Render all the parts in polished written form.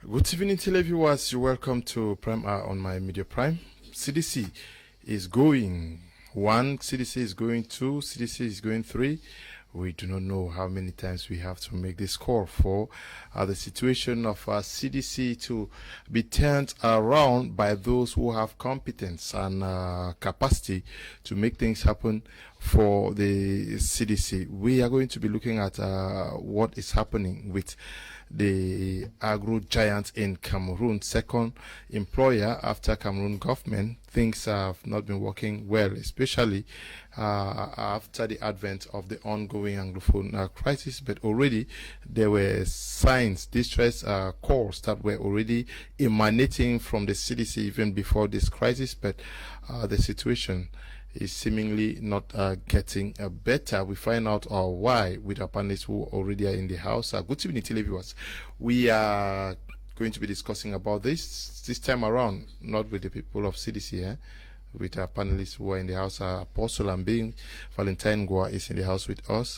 Good evening, televiewers. You're welcome to Prime Hour on my Media Prime. CDC is going 1, CDC is going 2, CDC is going 3. We do not know how many times we have to make this call for the situation of CDC to be turned around by those who have competence and capacity to make things happen for the CDC. We are going to be looking at what is happening with the agro giant in Cameroon, second employer after Cameroon government. Things have not been working well, especially after the advent of the ongoing Anglophone crisis. But already there were signs, distress calls that were already emanating from the CDC even before this crisis. But the situation is seemingly not getting better. We find out why with our panelists who already are in the house. Good evening, televiewers. We are going to be discussing about this time around, not with the people of CDC, with our panelists who are in the house. Apostle and being Valentine Gua is in the house with us.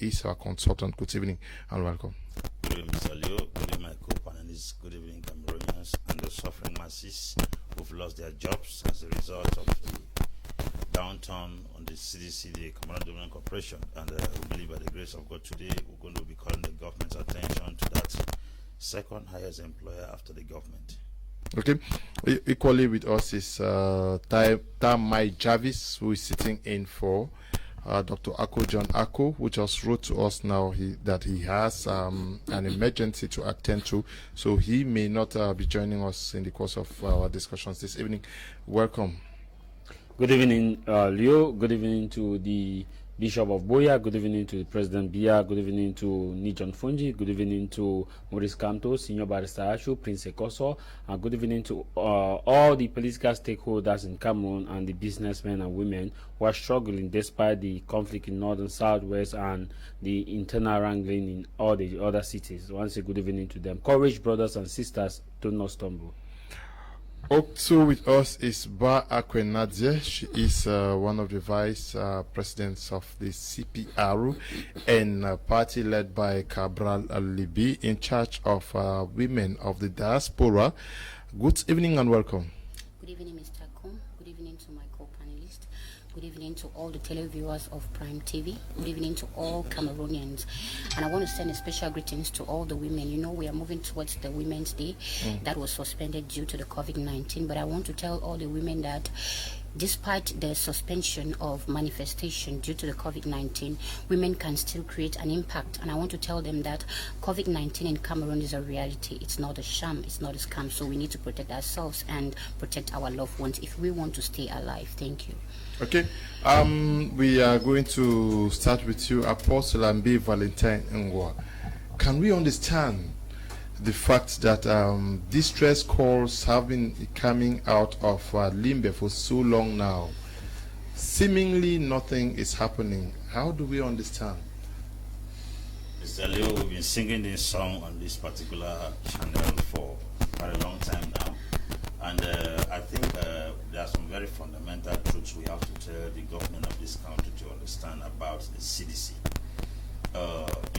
He is our consultant. Good evening and welcome. Good evening, Mr. Leo. Good evening, my co-panelists. Good evening, Cameroonians and the suffering masses who've lost their jobs as a result of the downturn on the CDC, the Cameroon Development Corporation, and we believe by the grace of God today we're going to be calling the government's attention to that second highest employer after the government. Okay, equally with us is Tamai Jarvis, who is sitting in for Dr. John Ako, who just wrote to us now that he has an emergency to attend to, so he may not be joining us in the course of our discussions this evening. Welcome. Good evening, Leo. Good evening to the Bishop of Boya. Good evening to the President Bia. Good evening to Nijon Fungi. Good evening to Maurice Kamto, Senior Barrister Ashu, Prince Ekoso. And good evening to all the political stakeholders in Cameroon and the businessmen and women who are struggling despite the conflict in northern, southwest, and the internal wrangling in all the other cities. Once a good evening to them. Courage, brothers and sisters, do not stumble. Also with us is Ba Akwenadze. She is one of the vice presidents of the CPR and party led by Cabral Alibi, in charge of women of the diaspora. Good evening and welcome. Good evening, Mr. Kom. Good evening to my co-panelists. Good evening to all the televiewers of Prime TV. Good evening to all Cameroonians. And I want to send a special greetings to all the women. You know, we are moving towards the Women's Day that was suspended due to the COVID-19. But I want to tell all the women that despite the suspension of manifestation due to the COVID-19, women can still create an impact. And I want to tell them that COVID-19 in Cameroon is a reality. It's not a sham. It's not a scam. So we need to protect ourselves and protect our loved ones if we want to stay alive. Thank you. Okay. We are going to start with you, Apostle and B. Valentine Ngwa. Can we understand the fact that distress calls have been coming out of Limbe for so long now? Seemingly nothing is happening. How do we understand? Mr. Leo, we've been singing this song on this particular channel for quite a long time now. And I think there are some very fundamental truths we have to tell the government of this country to understand about the CDC.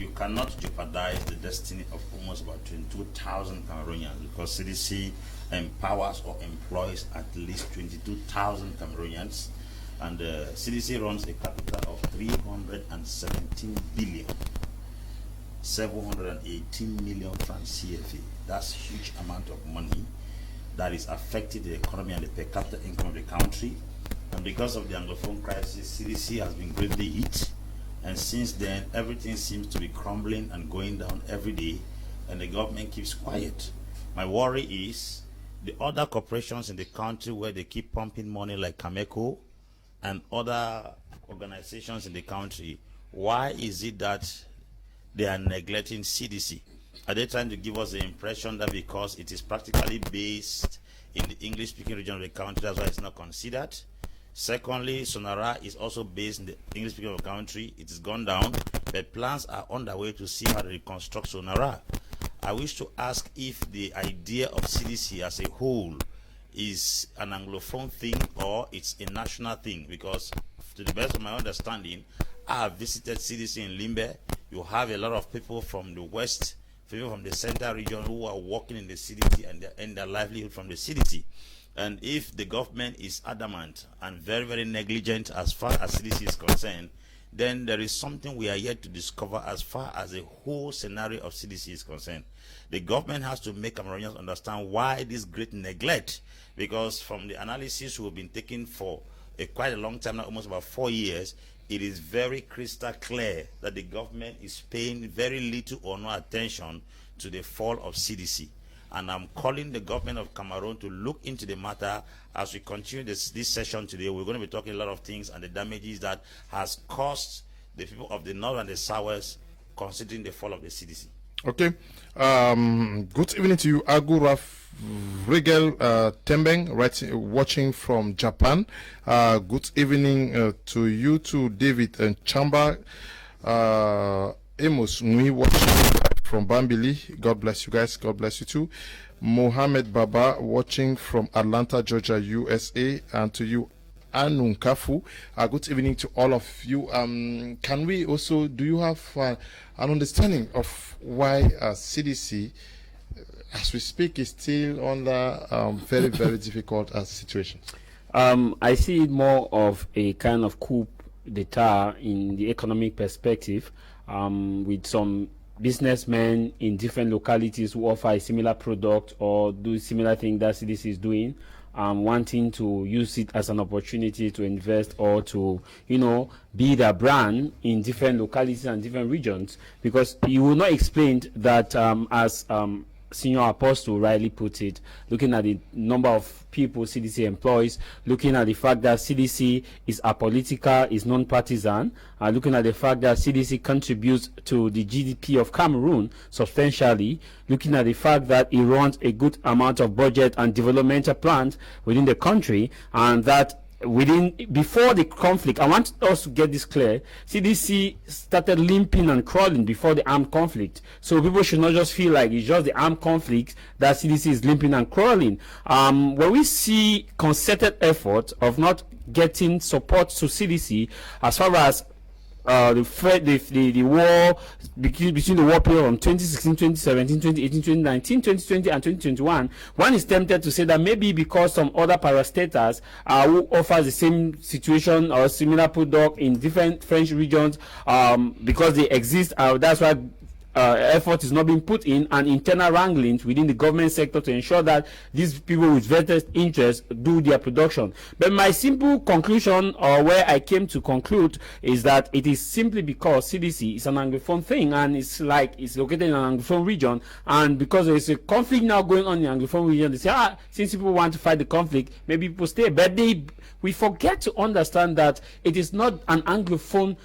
You cannot jeopardize the destiny of almost about 22,000 Cameroonians, because CDC empowers or employs at least 22,000 Cameroonians, and CDC runs a capital of 317 billion, 718 million francs CFA. That's a huge amount of money that is affecting the economy and the per capita income of the country. And because of the Anglophone crisis, CDC has been greatly hit. And since then, everything seems to be crumbling and going down every day, and the government keeps quiet. My worry is the other corporations in the country where they keep pumping money, like Camer and other organizations in the country. Why is it that they are neglecting CDC? Are they trying to give us the impression that because it is practically based in the English-speaking region of the country, that's why it's not considered? Secondly, Sonara is also based in the English-speaking of the country. It has gone down, but plans are underway to see how to reconstruct Sonara. I wish to ask if the idea of CDC as a whole is an Anglophone thing or it's a national thing, because to the best of my understanding, I have visited CDC in Limbe. You have a lot of people from the west, people from the central region who are working in the CDC and earn their livelihood from the CDC. And if the government is adamant and very, very negligent as far as CDC is concerned, then there is something we are yet to discover as far as the whole scenario of CDC is concerned. The government has to make Cameroonians understand why this great neglect, because from the analysis we've been taking for quite a long time now, almost about 4 years, it is very crystal clear that the government is paying very little or no attention to the fall of CDC. And I'm calling the government of Cameroon to look into the matter as we continue this session today. We're going to be talking a lot of things and the damages that has caused the people of the north and the south considering the fall of the CDC. Okay. Good evening to you, Agura Rigel Tembeng, watching from Japan. Good evening to you too, David and Chamba. Amos Nui watching from Bambili. God bless you guys. God bless you too. Mohammed Baba watching from Atlanta, Georgia, USA. And to you, Anunkafu. Good evening to all of you. Can we also, do you have an understanding of why CDC, as we speak, is still under very, very difficult situation? I see it more of a kind of coup d'etat in the economic perspective, with some businessmen in different localities who offer a similar product or do similar thing that CDC is doing, wanting to use it as an opportunity to invest or to, build a brand in different localities and different regions, because you will not explain that as Senior Apostle rightly put it, looking at the number of people CDC employs, looking at the fact that CDC is apolitical, is non-partisan, looking at the fact that CDC contributes to the GDP of Cameroon substantially, looking at the fact that it runs a good amount of budget and developmental plans within the country, and that before the conflict, I want us to get this clear, CDC started limping and crawling before the armed conflict. So people should not just feel like it's just the armed conflict that CDC is limping and crawling. When we see concerted effort of not getting support to CDC as far as the war between the war period from 2016, 2017, 2018, 2019, 2020, and 2021, one is tempted to say that maybe because some other parastatals who offers the same situation or similar product in different French regions, because they exist, that's why effort is not being put in, and internal wranglings within the government sector to ensure that these people with vested interests do their production. But my simple conclusion, or where I came to conclude, is that it is simply because CDC is an Anglophone thing, and it's located in an Anglophone region, and because there is a conflict now going on in the Anglophone region, they say, since people want to fight the conflict, maybe people stay. But we forget to understand that it is not an Anglophone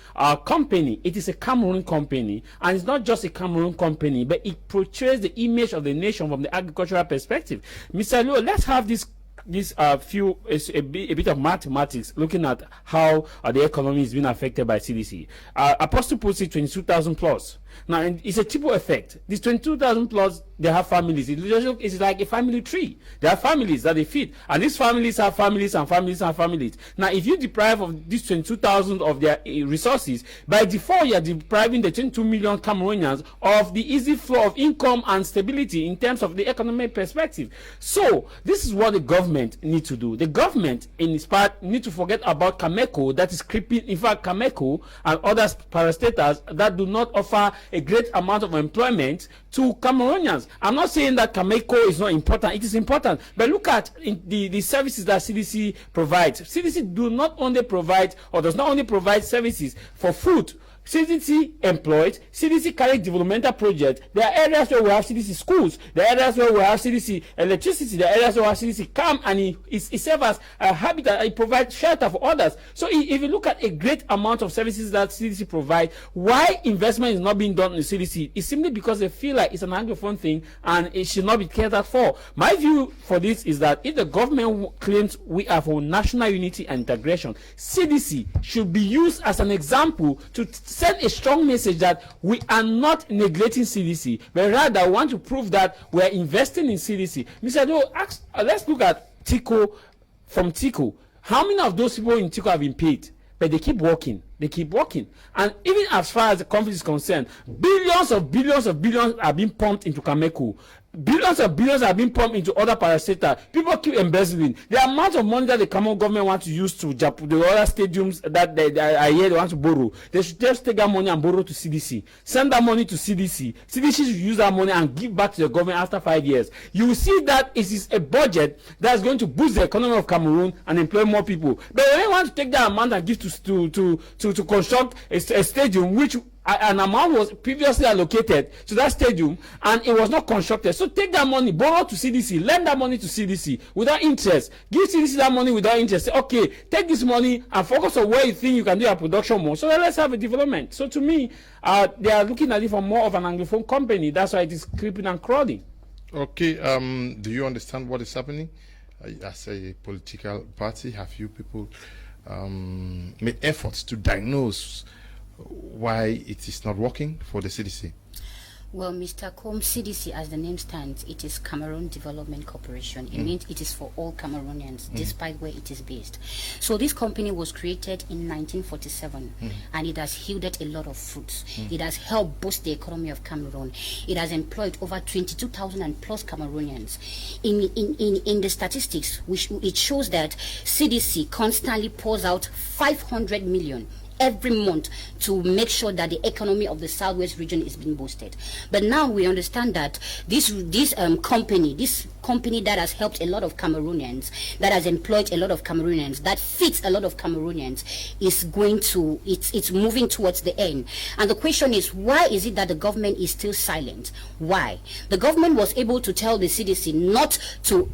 company. It is a Cameroon company, and it's not just a Cameroon company, but it portrays the image of the nation from the agricultural perspective. Mr. Luo, let's have a bit of mathematics looking at how the economy is being affected by CDC. Apostle puts it 22,000 plus. Now, it's a triple effect. These 22,000 plus, they have families. It's like a family tree. There are families that they feed, and these families have families and families and families. Now, if you deprive of these 22,000 of their resources, by default, you are depriving the 22 million Cameroonians of the easy flow of income and stability in terms of the economic perspective. So, this is what the government needs to do. The government, in its part, need to forget about Cameco that is creeping. In fact, Cameco and other parastatals that do not offer a great amount of employment to Cameroonians. I'm not saying that Cameco is not important. It is important. But look at the services that CDC provides. CDC does not only provide services for food. CDC employed, CDC carry developmental projects. There are areas where we have CDC schools, there are areas where we have CDC electricity, there are areas where we have CDC CAM, and it serves as a habitat, it provides shelter for others. So if you look at a great amount of services that CDC provide, why investment is not being done in CDC? It's simply because they feel like it's an Anglophone thing and it should not be catered for. My view for this is that if the government claims we are for national unity and integration, CDC should be used as an example to send a strong message that we are not neglecting CDC, but rather want to prove that we are investing in CDC. Mr. Do, let's look at Tico. From Tico, how many of those people in Tico have been paid? but they keep working. They keep working. And even as far as the country is concerned, billions are being pumped into Cameroon. Billions are being pumped into other parastatals. People keep embezzling. The amount of money that the Cameroon government wants to use to the other stadiums that I hear they want to borrow, they should just take that money and borrow to CDC. Send that money to CDC. CDC should use that money and give back to the government after 5 years. You will see that it is a budget that is going to boost the economy of Cameroon and employ more people. But when you want to take that amount and give to construct a stadium which an amount was previously allocated to that stadium and it was not constructed. So take that money, borrow to CDC, lend that money to CDC without interest. Give CDC that money without interest. Say, okay, take this money and focus on where you think you can do your production more. So let's have a development. So to me, they are looking at it for more of an Anglophone company. That's why it is creeping and crawling. Okay, do you understand what is happening? As a political party, have you people made efforts to diagnose why it is not working for the CDC? Well, Mr. Combe, CDC, as the name stands, it is Cameroon Development Corporation. It means it is for all Cameroonians, despite where it is based. So this company was created in 1947, and it has yielded a lot of fruits. It has helped boost the economy of Cameroon. It has employed over 22,000 and plus Cameroonians. In the statistics, it shows that CDC constantly pours out 500 million every month to make sure that the economy of the Southwest region is being boosted. But now we understand that this company that has helped a lot of Cameroonians, that has employed a lot of Cameroonians, that fits a lot of Cameroonians, is going to, it's moving towards the end. And the question is, why is it that the government is still silent? Why? The government was able to tell the CDC not to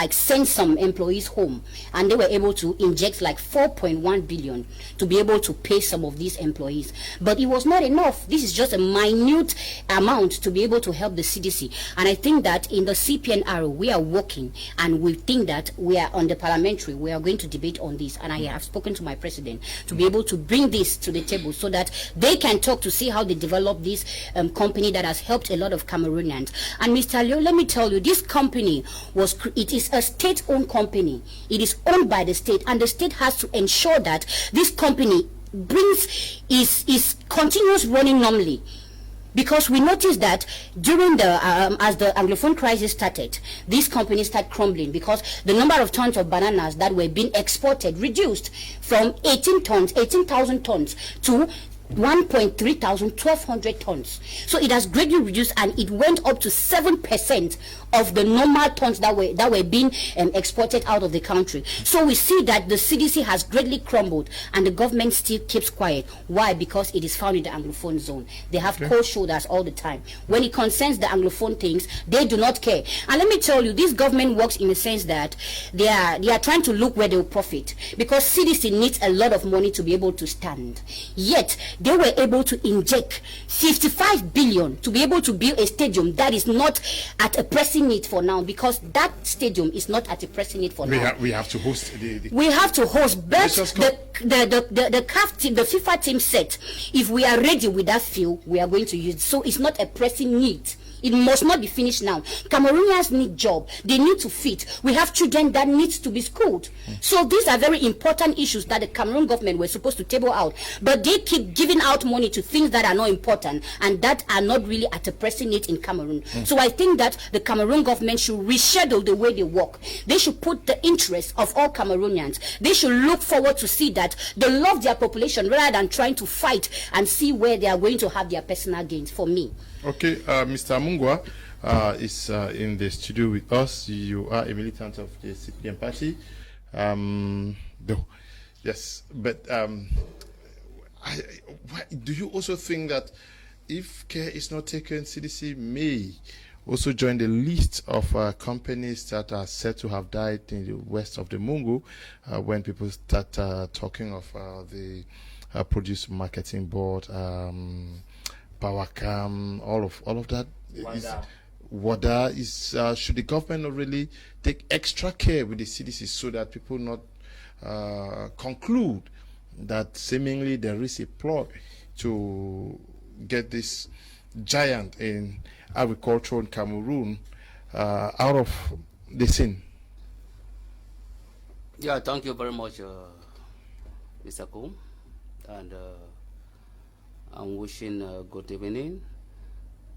send some employees home, and they were able to inject 4.1 billion to be able to pay some of these employees. But it was not enough. This is just a minute amount to be able to help the CDC. And I think that in the CPNR we are working, and we think that we are on the parliamentary, we are going to debate on this, and I have spoken to my president to be able to bring this to the table so that they can talk to see how they develop this company that has helped a lot of Cameroonians. And Mr. Leo, let me tell you, this company it is a state-owned company. It is owned by the state, and the state has to ensure that this company is continuous running normally. Because we noticed that during the as the Anglophone crisis started, these companies started crumbling because the number of tons of bananas that were being exported reduced from 18,000 tons to 1,300 tons. So it has greatly reduced, and it went up to 7% of the normal tons that were being exported out of the country. So we see that the CDC has greatly crumbled, and the government still keeps quiet. Why? Because it is found in the Anglophone zone. They have cold shoulders all the time. When it concerns the Anglophone things, they do not care. And let me tell you, this government works in the sense that they are trying to look where they will profit, because CDC needs a lot of money to be able to stand. Yet they were able to inject 55 billion to be able to build a stadium that is not at a pressing need for now, because that stadium is not at a pressing need for now. We have to host we have to host, but the CAF team, the FIFA team said, if we are ready with that field, we are going to use it. So it's not a pressing need. It must not be finished now. Cameroonians need job. They need to feed. We have children that need to be schooled. So these are very important issues that the Cameroon government were supposed to table out. But they keep giving out money to things that are not important and that are not really at a pressing need in Cameroon. So I think that the Cameroon government should reschedule the way they work. They should put the interests of all Cameroonians. They should look forward to see that they love their population rather than trying to fight and see where they are going to have their personal gains, for me. Okay, Mr. Mungwa is in the studio with us. You are a militant of the CPM party. Yes, but do you also think that if care is not taken, CDC may also join the list of companies that are said to have died in the west of the Mungo when people start talking of the Produce Marketing Board, Powercam, all of that? WADA is should the government not really take extra care with the CDC so that people not conclude that seemingly there is a plot to get this giant in agriculture in Cameroon out of the scene? Yeah, thank you very much, Mr. Combe. and I'm wishing good evening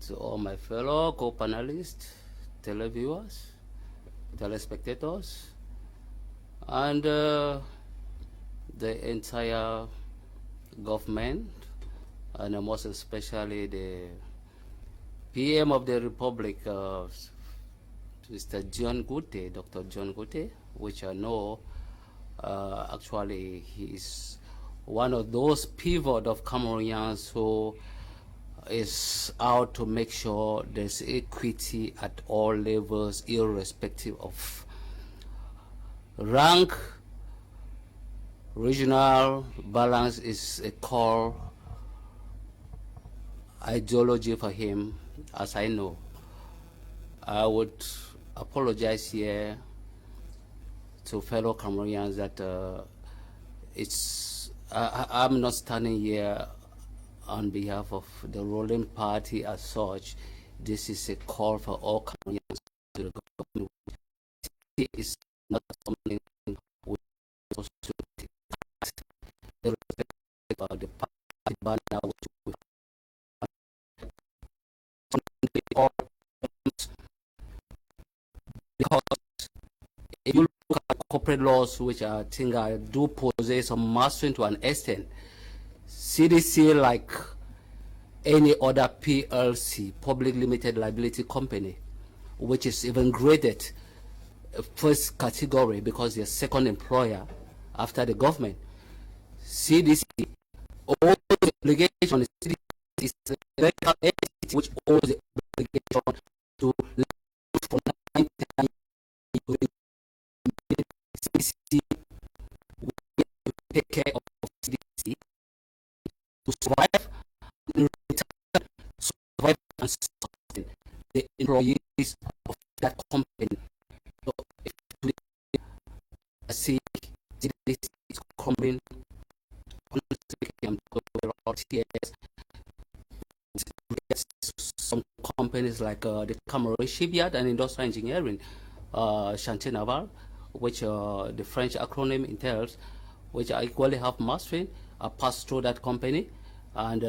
to all my fellow co-panelists, televiewers, telespectators, and the entire government, and most especially the PM of the Republic, Mr. John Gute, Dr. John Gute, which I know actually he is one of those pivot of Cameroonians who is out to make sure there's equity at all levels, irrespective of rank. Regional balance is a core ideology for him, as I know. I would apologize here to fellow Cameroonians that I'm not standing here on behalf of the ruling party as such. This is a call for all Cameroonians to the government. It is not something we are supposed to take the party banner which we because if you look at corporate laws, which I think do possess some mastery to an extent, CDC, like any other PLC, public limited liability company, which is even graded first category because they're second employer after the government. CDC, all the obligation on the CDC is the legal entity which owes the obligation to for 9 times CDC will take care of CDC to survive and return, survive and sustain the employees of that company. So if today I see CDC is crumbling, some companies like the Cameroon shipyard and industrial engineering, Chantier Naval, which the French acronym entails, which I equally have mastery, I passed through that company. And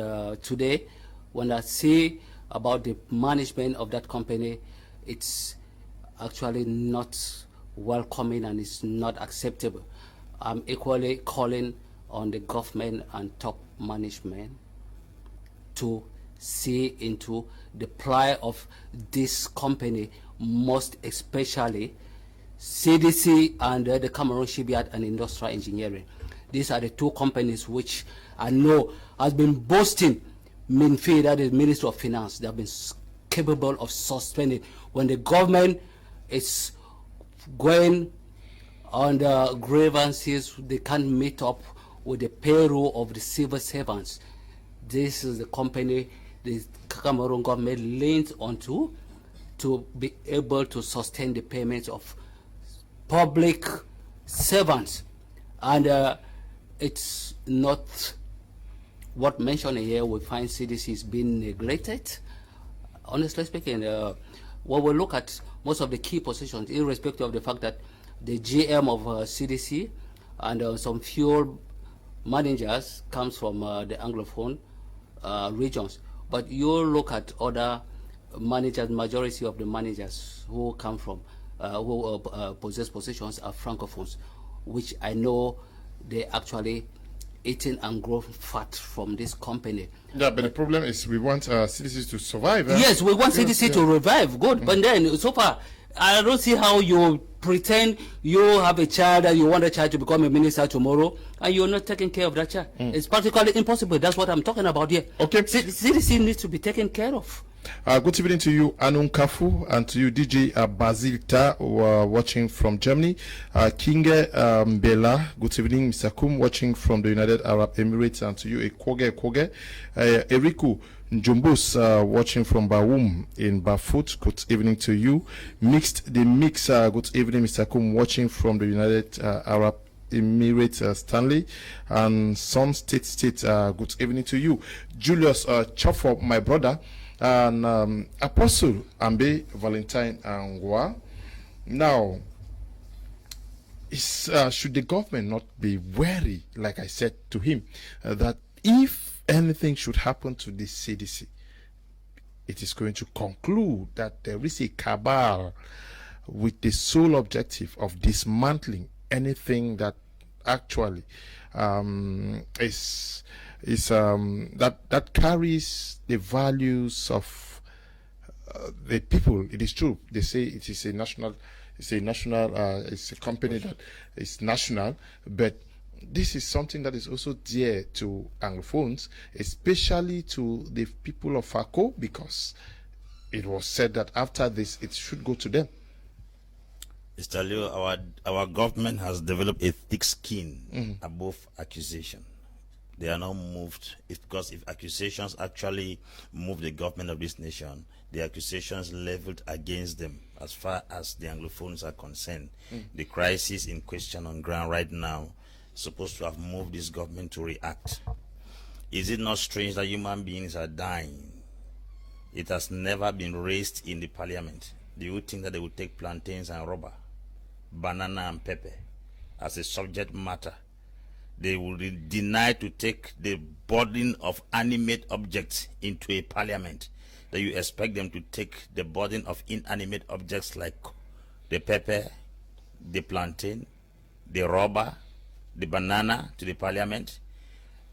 today, when I see about the management of that company, it's actually not welcoming and it's not acceptable. I'm equally calling on the government and top management to see into the plight of this company, most especially CDC and the Cameroon shipyard and industrial engineering. These are the two companies which I know has been boasting MINFI, that is Ministry of Finance. They have been capable of suspending when the government is going on the grievances. They can't meet up with the payroll of the civil servants. This is the company the Cameroon government leans onto to be able to sustain the payments of public servants. And it's not what mentioned here. We find CDC is being neglected. Honestly speaking, when we look at most of the key positions, irrespective of the fact that the GM of CDC and some few managers comes from the Anglophone regions, but you look at other managers, majority of the managers who come from who possess positions are francophones, which I know they actually eating and grow fat from this company. Yeah, but the problem is we want CDC to survive. Yes, we want CDC to revive. Good, but then so far I don't see how you pretend you have a child and you want a child to become a minister tomorrow and you're not taking care of that child. It's practically impossible. That's what I'm talking about here. Okay. CDC needs to be taken care of. Good evening to you, Anun Kafu, and to you, DJ Basilta, who are watching from Germany. Kinge Bella, good evening, Mr. Kum, watching from the United Arab Emirates, and to you, Koge. Eriku Njumbus, watching from Bawoum in Bafut, good evening to you. Mixed the Mix, good evening, Mr. Kum, watching from the United Arab Emirates, Stanley, and Sun State, good evening to you. Julius Chofo, my brother, and Apostle Ambe Valentine Angwa. Now, should the government not be wary, like I said to him, that if anything should happen to the CDC, it is going to conclude that there is a cabal with the sole objective of dismantling anything that actually that carries the values of the people. It is true. They say it is a national. It's a company that is national, but this is something that is also dear to Anglophones, especially to the people of Fako, because it was said that after this, it should go to them. Mr. Leo, our government has developed a thick skin above accusation. They are not moved, because if accusations actually move the government of this nation, the accusations leveled against them, as far as the Anglophones are concerned, the crisis in question on ground right now is supposed to have moved this government to react. Is it not strange that human beings are dying? It has never been raised in the parliament. Do you think that they would take plantains and rubber, banana and pepper as a subject matter? They will deny to take the burden of animate objects into a parliament, that you expect them to take the burden of inanimate objects like the pepper, the plantain, the rubber, the banana to the parliament.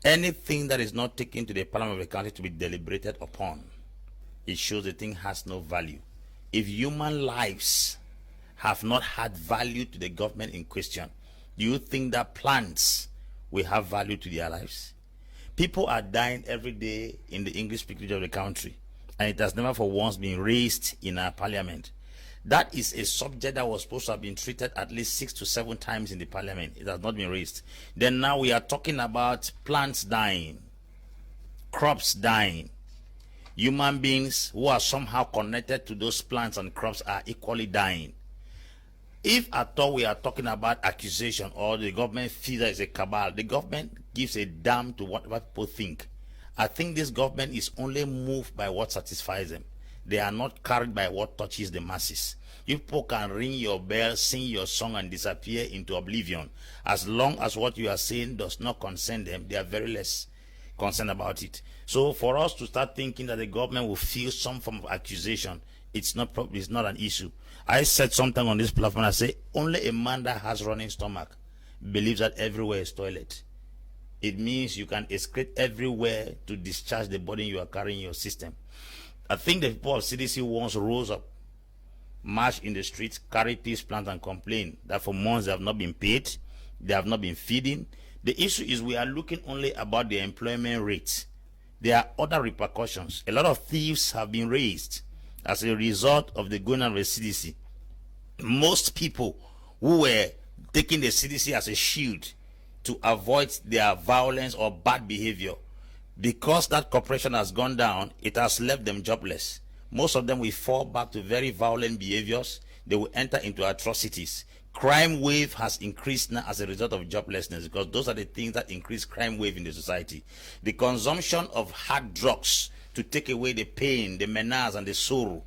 Anything that is not taken to the parliament of the country to be deliberated upon, it shows the thing has no value. If human lives have not had value to the government in question, do you think that plants will have value to their lives? People are dying every day in the English-speaking region of the country, and it has never for once been raised in our parliament. That is a subject that was supposed to have been treated at least 6 to 7 times in the parliament. It has not been raised. Then now we are talking about plants dying, crops dying. Human beings who are somehow connected to those plants and crops are equally dying. If at all we are talking about accusation, or the government feels that it's a cabal, the government gives a damn to what people think. I think this government is only moved by what satisfies them. They are not carried by what touches the masses. You people can ring your bell, sing your song, and disappear into oblivion. As long as what you are saying does not concern them, they are very less concerned about it. So for us to start thinking that the government will feel some form of accusation, it's not an issue. I said something on this platform. I say only a man that has running stomach believes that everywhere is toilet. It means you can excrete everywhere to discharge the burden you are carrying in your system. I think the people of CDC once rose up, marched in the streets, carried peace plans, and complained that for months they have not been paid, they have not been feeding. The issue is we are looking only about the employment rate. There are other repercussions. A lot of thieves have been raised as a result of the going on with CDC. Most people who were taking the CDC as a shield to avoid their violence or bad behavior, because that corporation has gone down, it has left them jobless. Most of them will fall back to very violent behaviors. They will enter into atrocities. Crime wave has increased now as a result of joblessness, because those are the things that increase crime wave in the society. The consumption of hard drugs to take away the pain, the menace, and the sorrow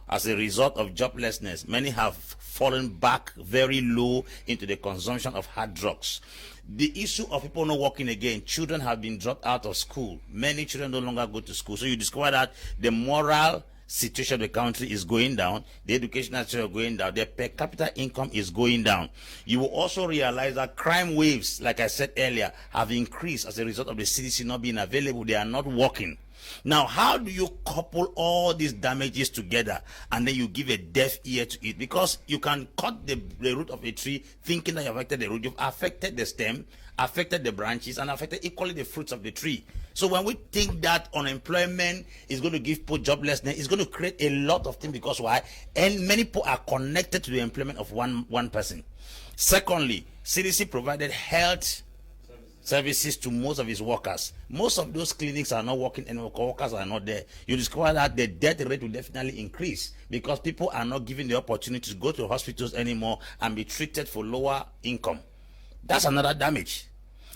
as a result of joblessness. Many have fallen back very low into the consumption of hard drugs. The issue of people not working again, children have been dropped out of school. Many children no longer go to school. So you discover that the moral situation of the country is going down, the educational situation is going down, the per capita income is going down. You will also realize that crime waves, like I said earlier, have increased as a result of the CDC not being available. They are not working. Now, how do you couple all these damages together and then you give a deaf ear to it? Because you can cut the root of a tree thinking that you affected the root. You've affected the stem, affected the branches, and affected equally the fruits of the tree. So when we think that unemployment is going to give people joblessness, it's going to create a lot of things. Because why? And many people are connected to the employment of one person. Secondly, CDC provided health services to most of its workers. Most of those clinics are not working anymore. Workers are not there. You discover that the death rate will definitely increase because people are not given the opportunity to go to hospitals anymore and be treated for lower income. That's another damage.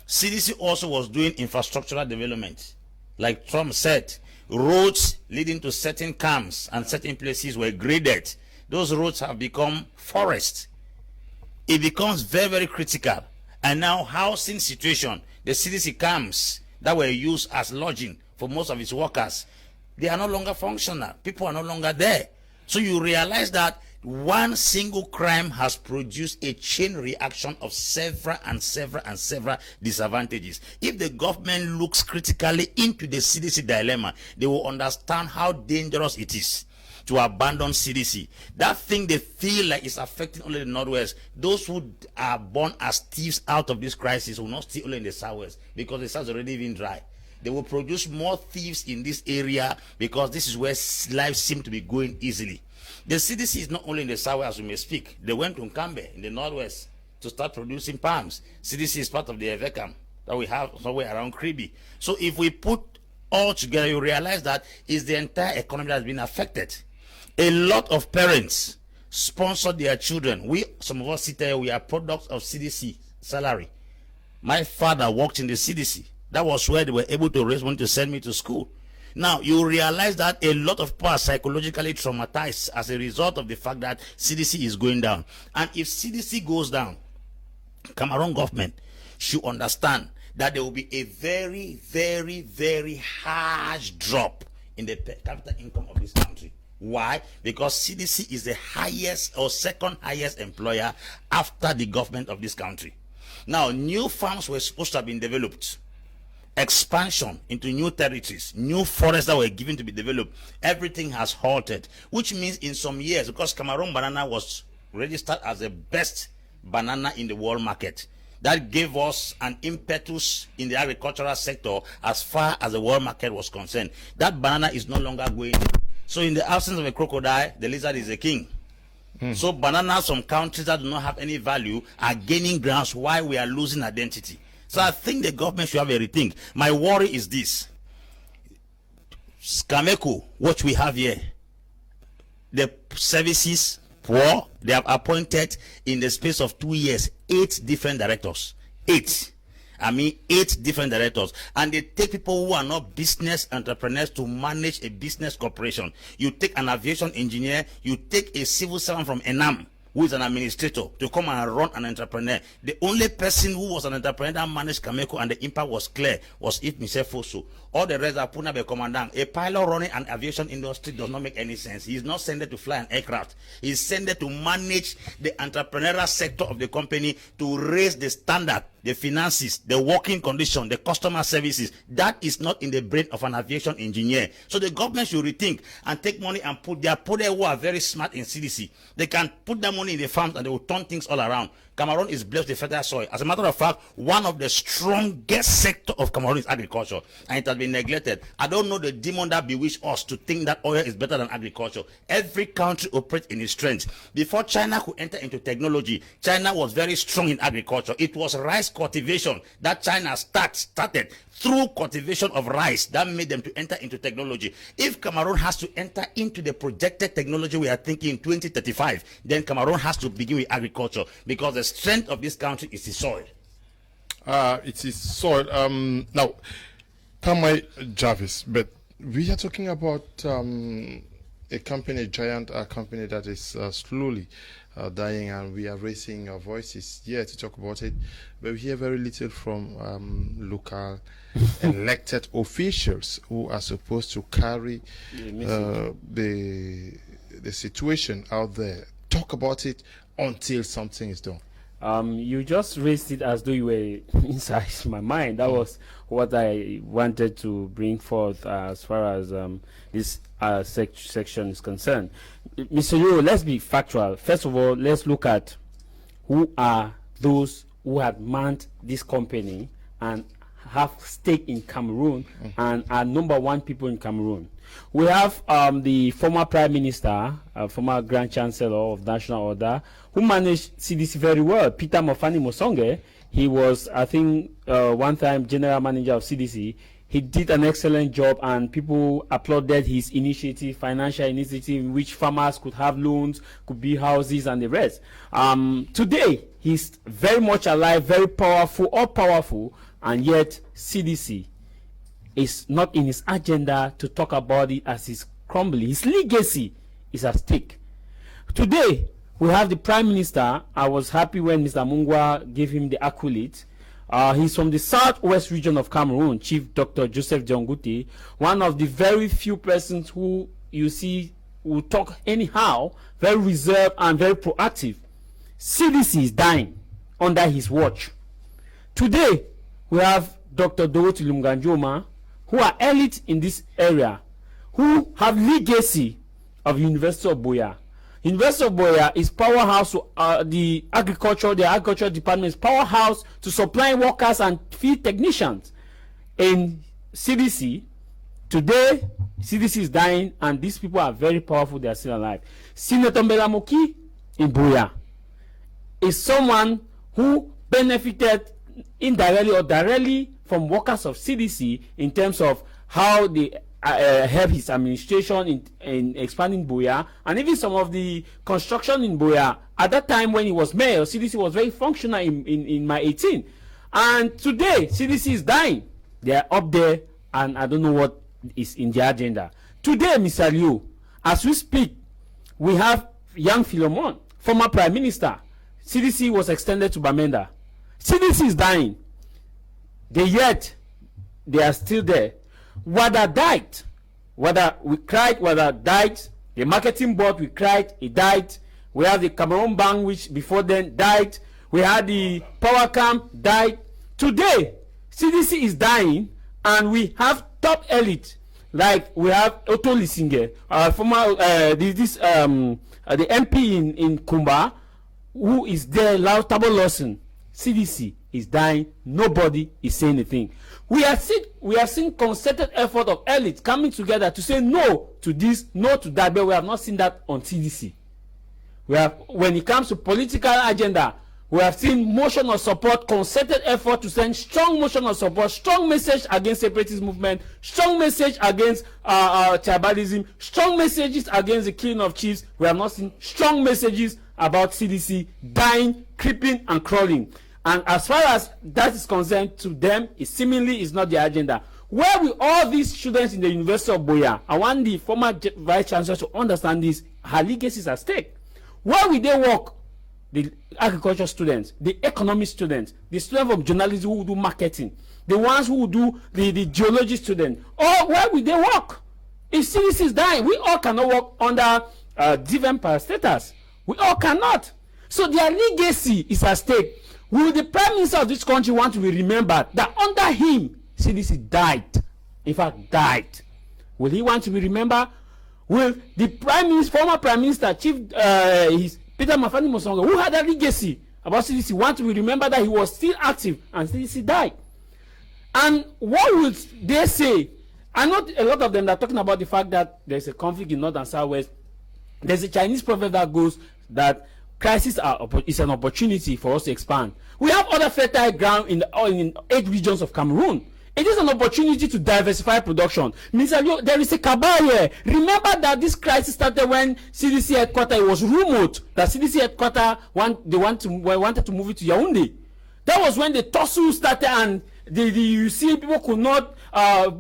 CDC also was doing infrastructural development. Like Trump said, roads leading to certain camps and certain places were graded. Those roads have become forests. it becomes very, very critical. And now housing situation, the CDC camps that were used as lodging for most of its workers, they are no longer functional. People are no longer there. So you realize that one single crime has produced a chain reaction of several disadvantages. If the government looks critically into the CDC dilemma, they will understand how dangerous it is to abandon CDC. That thing they feel like is affecting only the Northwest. Those who are born as thieves out of this crisis will not steal only in the Southwest, because the South is already been dry. They will produce more thieves in this area because this is where life seems to be going easily. The CDC is not only in the South as we may speak. They went to Kamer in the Northwest to start producing palms. CDC is part of the EVECAM that we have somewhere around Crise. So if we put all together, you realize that it's the entire economy that has been affected. A lot of parents sponsor their children. Some of us sit there, we are products of CDC salary. My father worked in the CDC. That was where they were able to raise money to send me to school. Now, you realize that a lot of people are psychologically traumatized as a result of the fact that CDC is going down. And if CDC goes down, Cameroon government should understand that there will be a very, very, very harsh drop in the per capita income of this country. Why? Because CDC is the highest or second highest employer after the government of this country. Now, new farms were supposed to have been developed. Expansion into new territories, new forests that were given to be developed, everything has halted, which means in some years, because Cameroon banana was registered as the best banana in the world market, that gave us an impetus in the agricultural sector as far as the world market was concerned. That banana is no longer going. So in the absence of a crocodile, the lizard is a king. So bananas from countries that do not have any value are gaining grounds while we are losing identity. So I think the government should have a rethink. My worry is this. Scameco, what we have here, the services poor, they have appointed in the space of 2 years 8 different directors. 8 different directors, and they take people who are not business entrepreneurs to manage a business corporation. You take an aviation engineer, you take a civil servant from Enam who is an administrator to come and run an entrepreneur. The only person who was an entrepreneur that managed Cameco and the impact was clear was if Mr. Fosu. All the rest are Puna be commandant. A pilot running an aviation industry does not make any sense. He is not sent to fly an aircraft. He is sent to manage the entrepreneurial sector of the company, to raise the standard, the finances, the working condition, the customer services. That is not in the brain of an aviation engineer. So the government should rethink and take money and put there who are very smart in CDC. They can put that money in the farms and they will turn things all around. Cameroon is blessed with fertile soil. As a matter of fact, one of the strongest sector of Cameroon is agriculture, and it has been neglected. I don't know the demon that bewitched us to think that oil is better than agriculture. Every country operates in its strength. Before China could enter into technology, China was very strong in agriculture. It was rice cultivation that China started through cultivation of rice that made them to enter into technology. If Cameroon has to enter into the projected technology we are thinking in 2035, then Cameroon has to begin with agriculture, because the strength of this country is the soil. It is soil. Now, Kamer Jarvis, but we are talking about a company, a giant company that is slowly dying, and we are raising our voices here to talk about it, but we hear very little from local elected officials who are supposed to carry the situation out there. Talk about it until something is done. You just raised it as though you were inside my mind. That was what I wanted to bring forth as far as this section is concerned. Mr. Yo, let's be factual. First of all, let's look at who are those who have manned this company and have stake in Cameroon and are #1 people in Cameroon. We have the former Prime Minister, former Grand Chancellor of National Order, who managed CDC very well, Peter Mofani Mosonge. He was, I think, one time General Manager of CDC. He did an excellent job, and people applauded his initiative, financial initiative, in which farmers could have loans, could build houses, and the rest. Today, he's very much alive, very powerful, all powerful, and yet CDC is not in his agenda to talk about it as he's crumbling. His legacy is at stake. Today, We have the Prime Minister. I was happy when Mr. Mungwa gave him the accolade. He's from the southwest region of Cameroon, Chief Dr. Joseph Dionguti, one of the very few persons who you see will talk anyhow, very reserved and very proactive. CDC is dying under his watch. Today, we have Dr. Dorothy Lunganjoma, who are elite in this area, who have legacy of University of Buea. University of Buea is powerhouse to the agriculture department is powerhouse to supply workers and field technicians. In CDC, today, CDC is dying and these people are very powerful, they are still alive. Senator Mbelamoki in Buea is someone who benefited indirectly or directly from workers of CDC in terms of how they help his administration in expanding Buea, and even some of the construction in Buea. At that time when he was mayor, CDC was very functional in my 18. And today, CDC is dying. They are up there, and I don't know what is in their agenda. Today, Mr. Liu, as we speak, we have young Philemon, former Prime Minister. CDC was extended to Bamenda. CDC is dying. Yet, they are still there. Whether died, whether we cried, whether died, the marketing board we cried, it died. We have the Cameroon Bank, which before then died. We had the Power Camp, died. Today, CDC is dying, and we have top elite, like we have Otto Lissinger, former the MP in Kumba, who is there, Tabo Lawson. CDC is dying. Nobody is saying anything. We have seen concerted effort of elites coming together to say no to this, no to that, but we have not seen that on CDC. We have, when it comes to political agenda, we have seen motion of support, concerted effort to send strong motion of support, strong message against separatist movement, strong message against tribalism, strong messages against the killing of chiefs. We have not seen strong messages about CDC dying, creeping, and crawling. And as far as that is concerned, to them, it seemingly is not their agenda. Where will all these students in the University of Buea, I want the former Vice Chancellor to understand this, her legacy is at stake. Where will they work? The agriculture students, the economic students, the students from journalism who do marketing, the ones who do the geology students, or where will they work? If CDC is dying, we all cannot work under different parastatals. We all cannot. So their legacy is at stake. Will the Prime Minister of this country want to be remembered that under him, CDC died? In fact, died. Will he want to be remembered? Will the former Prime Minister, Peter Mafani Mosongo, who had a legacy about CDC, want to be remembered that he was still active and CDC died? And what would they say? I know a lot of them are talking about the fact that there's a conflict in North and Southwest. There's a Chinese proverb that goes that crises is an opportunity for us to expand. We have other fertile ground in 8 regions of Cameroon. It is an opportunity to diversify production. Mr. Yo, there is a cabal here. Remember that this crisis started when CDC headquarters, it was rumored that CDC headquarters wanted to move it to Yaoundé. That was when the tussle started, and you see people could not,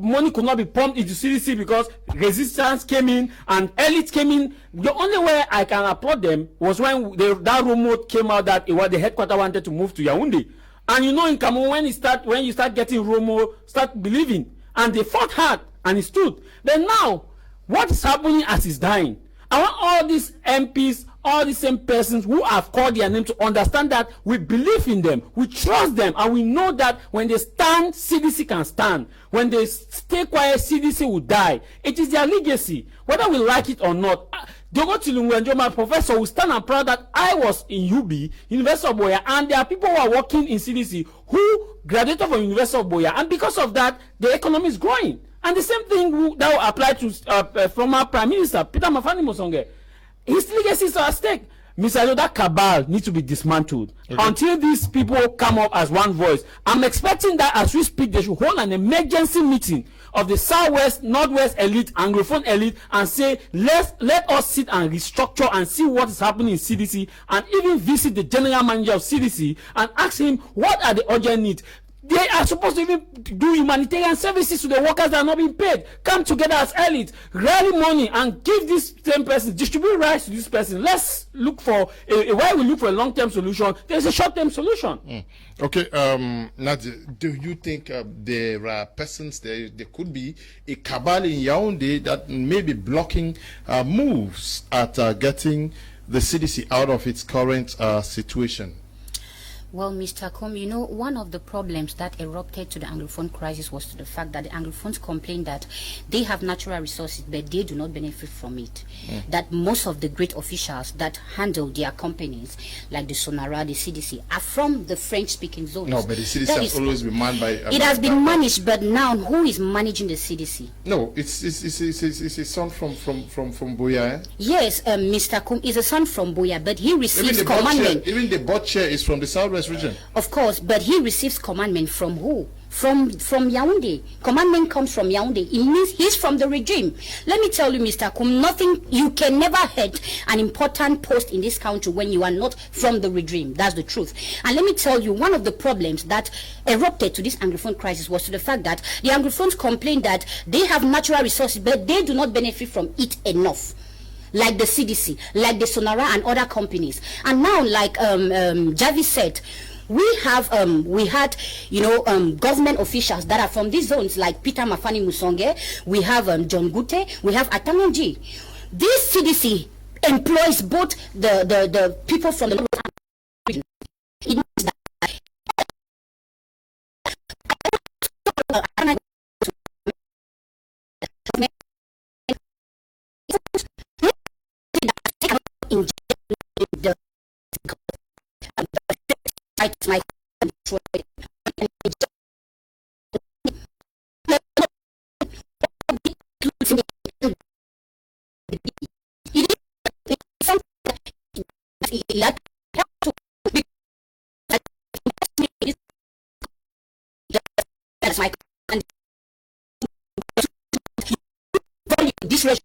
money could not be pumped into CDC because resistance came in and elites came in. The only way I can applaud them was when that rumor came out that the headquarters wanted to move to Yaoundé. And you know, in Cameroon, when you start getting rumor, start believing, and they fought hard and it stood. Then now, what is happening as it's dying? I want all these MPs, all the same persons who have called their name to understand that we believe in them, we trust them, and we know that when they stand, CDC can stand. When they stay quiet, CDC will die. It is their legacy, whether we like it or not. Dorothy Lunganjoma, professor, will stand and proud that I was in UB, University of Buea, and there are people who are working in CDC who graduated from University of Buea, and because of that, the economy is growing. And the same thing that will apply to former Prime Minister Peter Mafani Mosonge. His legacy is at stake. Mr. Yo, that cabal needs to be dismantled until these people come up as one voice. I'm expecting that as we speak, they should hold an emergency meeting of the Southwest, Northwest elite, Anglophone elite, and say, let us sit and restructure and see what is happening in CDC, and even visit the general manager of CDC and ask him what are the urgent needs. They are supposed to even do humanitarian services to the workers that are not being paid. Come together as elite, rally money, and give this same person, distribute rights to this person. Let's look for while we look for a long-term solution, there's a short-term solution. Okay, Nadia, do you think there are persons there could be a cabal in Yaoundé that may be blocking moves at getting the CDC out of its current situation? Well, Mr. Com, you know, one of the problems that erupted to the Anglophone crisis was to the fact that the Anglophones complained that they have natural resources, but they do not benefit from it. That most of the great officials that handle their companies, like the Sonara, the CDC, are from the French-speaking zones. No, but the CDC has always been manned by... it has been managed, but now who is managing the CDC? No, it's a son from Boya, eh? Yes, Mr. Com is a son from Boya, but he receives commandment. Even the board chair is from the Southwest region. Of course, but he receives commandment from who? From Yaoundé. Commandment comes from Yaoundé. It means he's from the regime. Let me tell you, Mr. Kum, you can never head an important post in this country when you are not from the regime. That's the truth. And let me tell you, one of the problems that erupted to this Anglophone crisis was to the fact that the Anglophones complained that they have natural resources, but they do not benefit from it enough. Like the CDC, like the Sonara and other companies. And now, like Javi said, we had, you know, government officials that are from these zones, like Peter Mafani Musonge, we have John Gute, we have Atangonji. This CDC employs both the people from the region. It means that my this value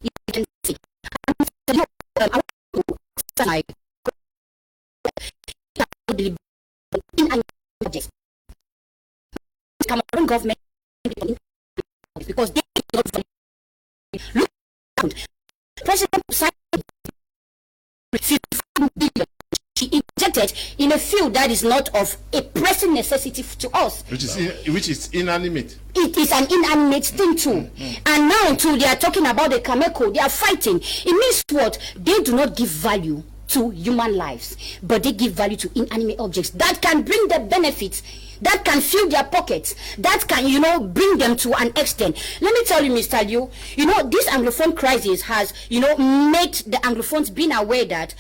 you can see. Cameroon government because they look around. President signed $54 billion. She injected in a field that is not of a pressing necessity to us, which is inanimate. It is an inanimate thing too. And now too, they are talking about the Kamer, they are fighting. It means what? They do not give value to human lives, but they give value to inanimate objects that can bring them benefits, that can fill their pockets, that can, you know, bring them to an extent. Let me tell you, Mr. Liu, you know, this Anglophone crisis has, you know, made the Anglophones being aware that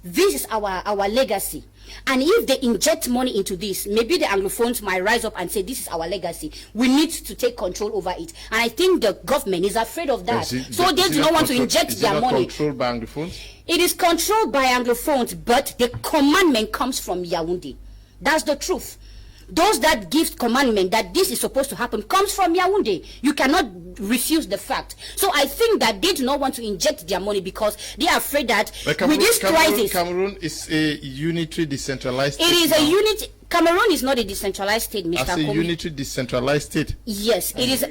this is our legacy. And if they inject money into this, maybe the Anglophones might rise up and say, this is our legacy. We need to take control over it. And I think the government is afraid of that. So they do not want to inject their money. Is it controlled by Anglophones? It is controlled by Anglophones, but the commandment comes from Yaoundé. That's the truth. Those that give commandment that this is supposed to happen comes from Yaoundé. You cannot refuse the fact. So I think that they do not want to inject their money because they are afraid that with this crisis... Cameroon is a unitary decentralized state. It is a unity... Cameroon is not a decentralized state, Mr. As a unitary decentralized state. Yes, it is...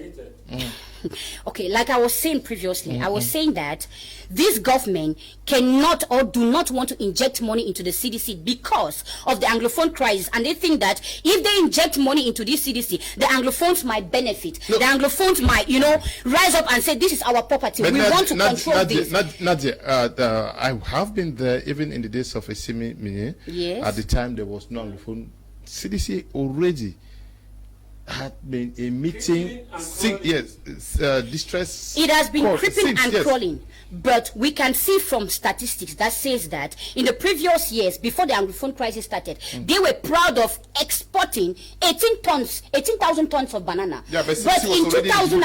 Okay, like I was saying previously, I was saying that this government cannot or do not want to inject money into the CDC because of the Anglophone crisis, and they think that if they inject money into this CDC, the Anglophones might benefit. The Anglophones might, you know, rise up and say, this is our property. We want to control this. Nadia, I have been there even in the days of Esimi Minye. Yes. At the time, there was no Anglophone. CDC already had been a meeting, distress. It has been creeping and crawling, but we can see from statistics that says that in the previous years, before the Anglophone crisis started, they were proud of exporting 18,000 tons of banana. Yeah, but in 2000,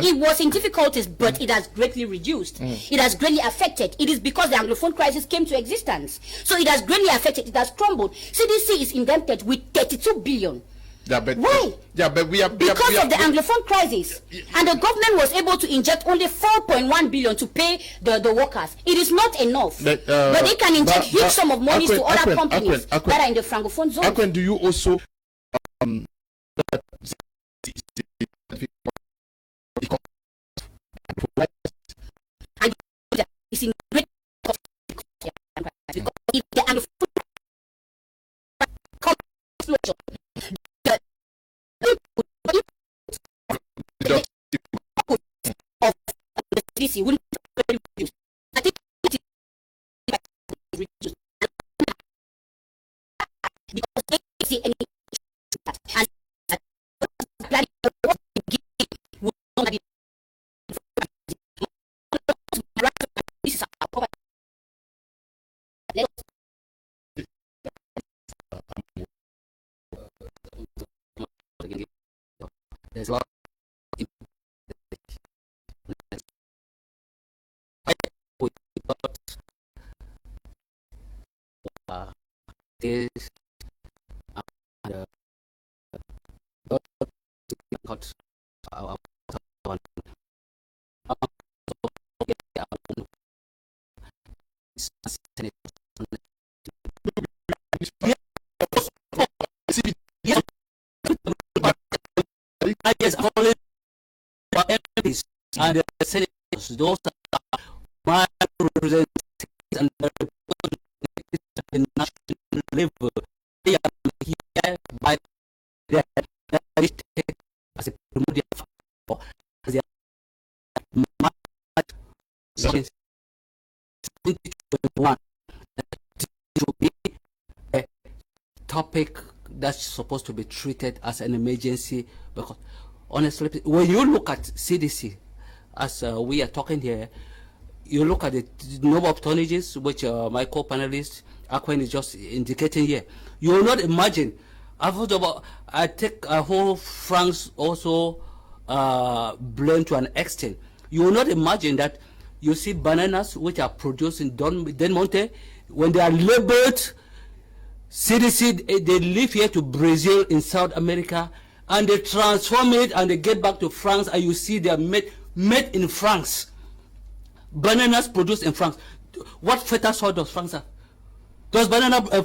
it was in difficulties, but it has greatly reduced. It has greatly affected. It is because the Anglophone crisis came to existence. So it has greatly affected. It has crumbled. CDC is indebted with 32 billion. Yeah, but why? Yeah, but we are because of the Anglophone crisis, and the government was able to inject only 4.1 billion to pay the workers. It is not enough, but they can inject huge sum of money to other companies that are in the francophone zone. Akwen, do you also it's in great because if the Anglophone explosion, of the CDC will reduce. I think it is reduced because they see any and this is our problem. There's a lot this yes, only MPs and the senators, those are my representatives and the national level. They are here by their as a primordial factor. They are since 2021 to be a topic that's supposed to be treated as an emergency, because honestly, when you look at CDC, as we are talking here, you look at the number of tonnages, which my co-panelist Akwen is just indicating here. You will not imagine. I take a whole France also blend to an extent. You will not imagine that you see bananas which are produced in Del Monte, when they are labeled CDC, they leave here to Brazil in South America, and they transform it and they get back to France, and you see they are made in France. Bananas produced in France. What fertile soil does France have? Does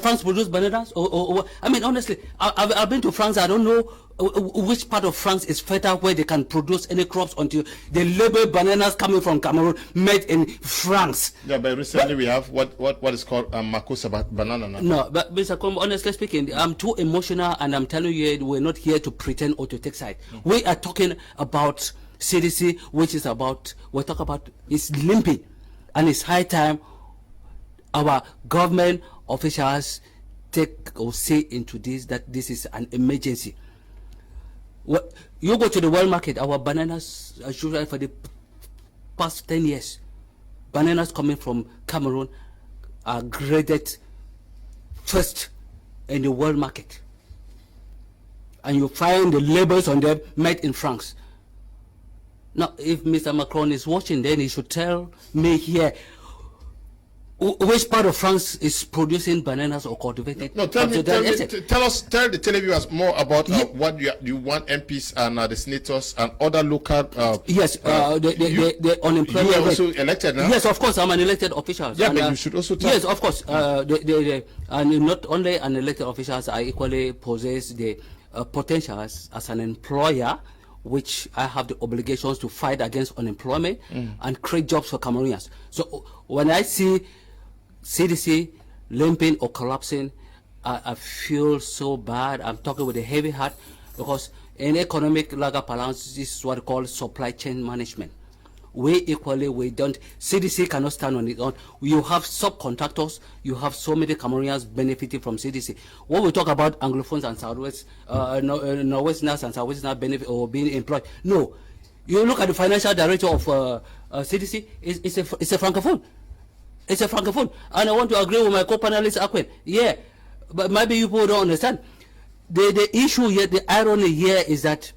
France produce bananas? Or I mean, honestly, I've been to France. I don't know which part of France is fertile where they can produce any crops until they label bananas coming from Cameroon made in France. Yeah, but recently we have what is called Makosa banana. No, but Mr. Kom, honestly speaking, I'm too emotional, and I'm telling you, we're not here to pretend or to take side. We are talking about CDC, which is about, we're talking about, it's limping, and it's high time our government officials take or say into this, that this is an emergency. You go to the world market, our bananas, usually for the past 10 years, bananas coming from Cameroon are graded first in the world market. And you find the labels on them made in France. Now, if Mr. Macron is watching, then he should tell me here which part of France is producing bananas or cultivated. No, tell the televiewers more about what you want MPs and the senators and other local. Yes, the unemployment. You are also elected now. Yes, of course, I'm an elected official. Yeah, but you should also tell. Yes, of course. And not only an elected officials, I equally possess the potential as an employer, which I have the obligations to fight against unemployment and create jobs for Cameroonians. So when I see CDC limping or collapsing, I feel so bad. I'm talking with a heavy heart, because in economic lager balance, this is what we call supply chain management. We don't, CDC cannot stand on its own. You have subcontractors, you have so many Cameroonians benefiting from CDC. When we talk about Anglophones and Southwest, Northwesterners and Southwesterners benefit or being employed, no. You look at the financial director of CDC, it's a francophone. It's a francophone. And I want to agree with my co-panelist Akwen. Yeah, but maybe you people don't understand. The issue here, the irony here is that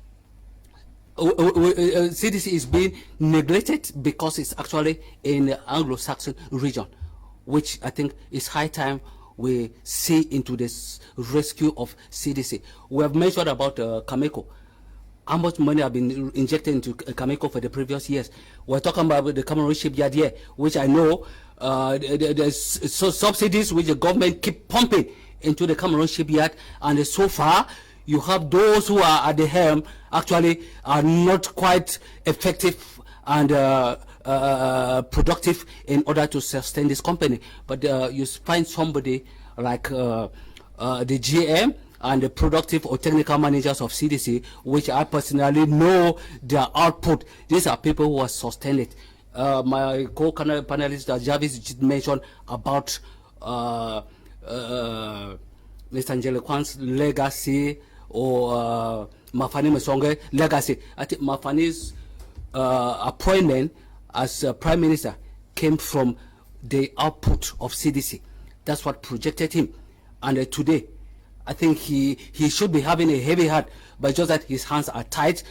CDC is being neglected because it's actually in the Anglo-Saxon region, which I think is high time we see into this rescue of CDC. We have mentioned about Cameco. How much money have been injected into Cameco for the previous years? We're talking about the Cameroon shipyard here, which I know there's subsidies which the government keep pumping into the Cameroon shipyard, and so far you have those who are at the helm actually are not quite effective and productive in order to sustain this company. But you find somebody like the GM and the productive or technical managers of CDC, which I personally know their output. These are people who are sustained it. My co-panelist Jarvis mentioned about Mr. Njelekwan's legacy or Mafani Mesonge legacy. I think Mafani's appointment as Prime Minister came from the output of CDC. That's what projected him. And today, I think he should be having a heavy heart, but just that his hands are tied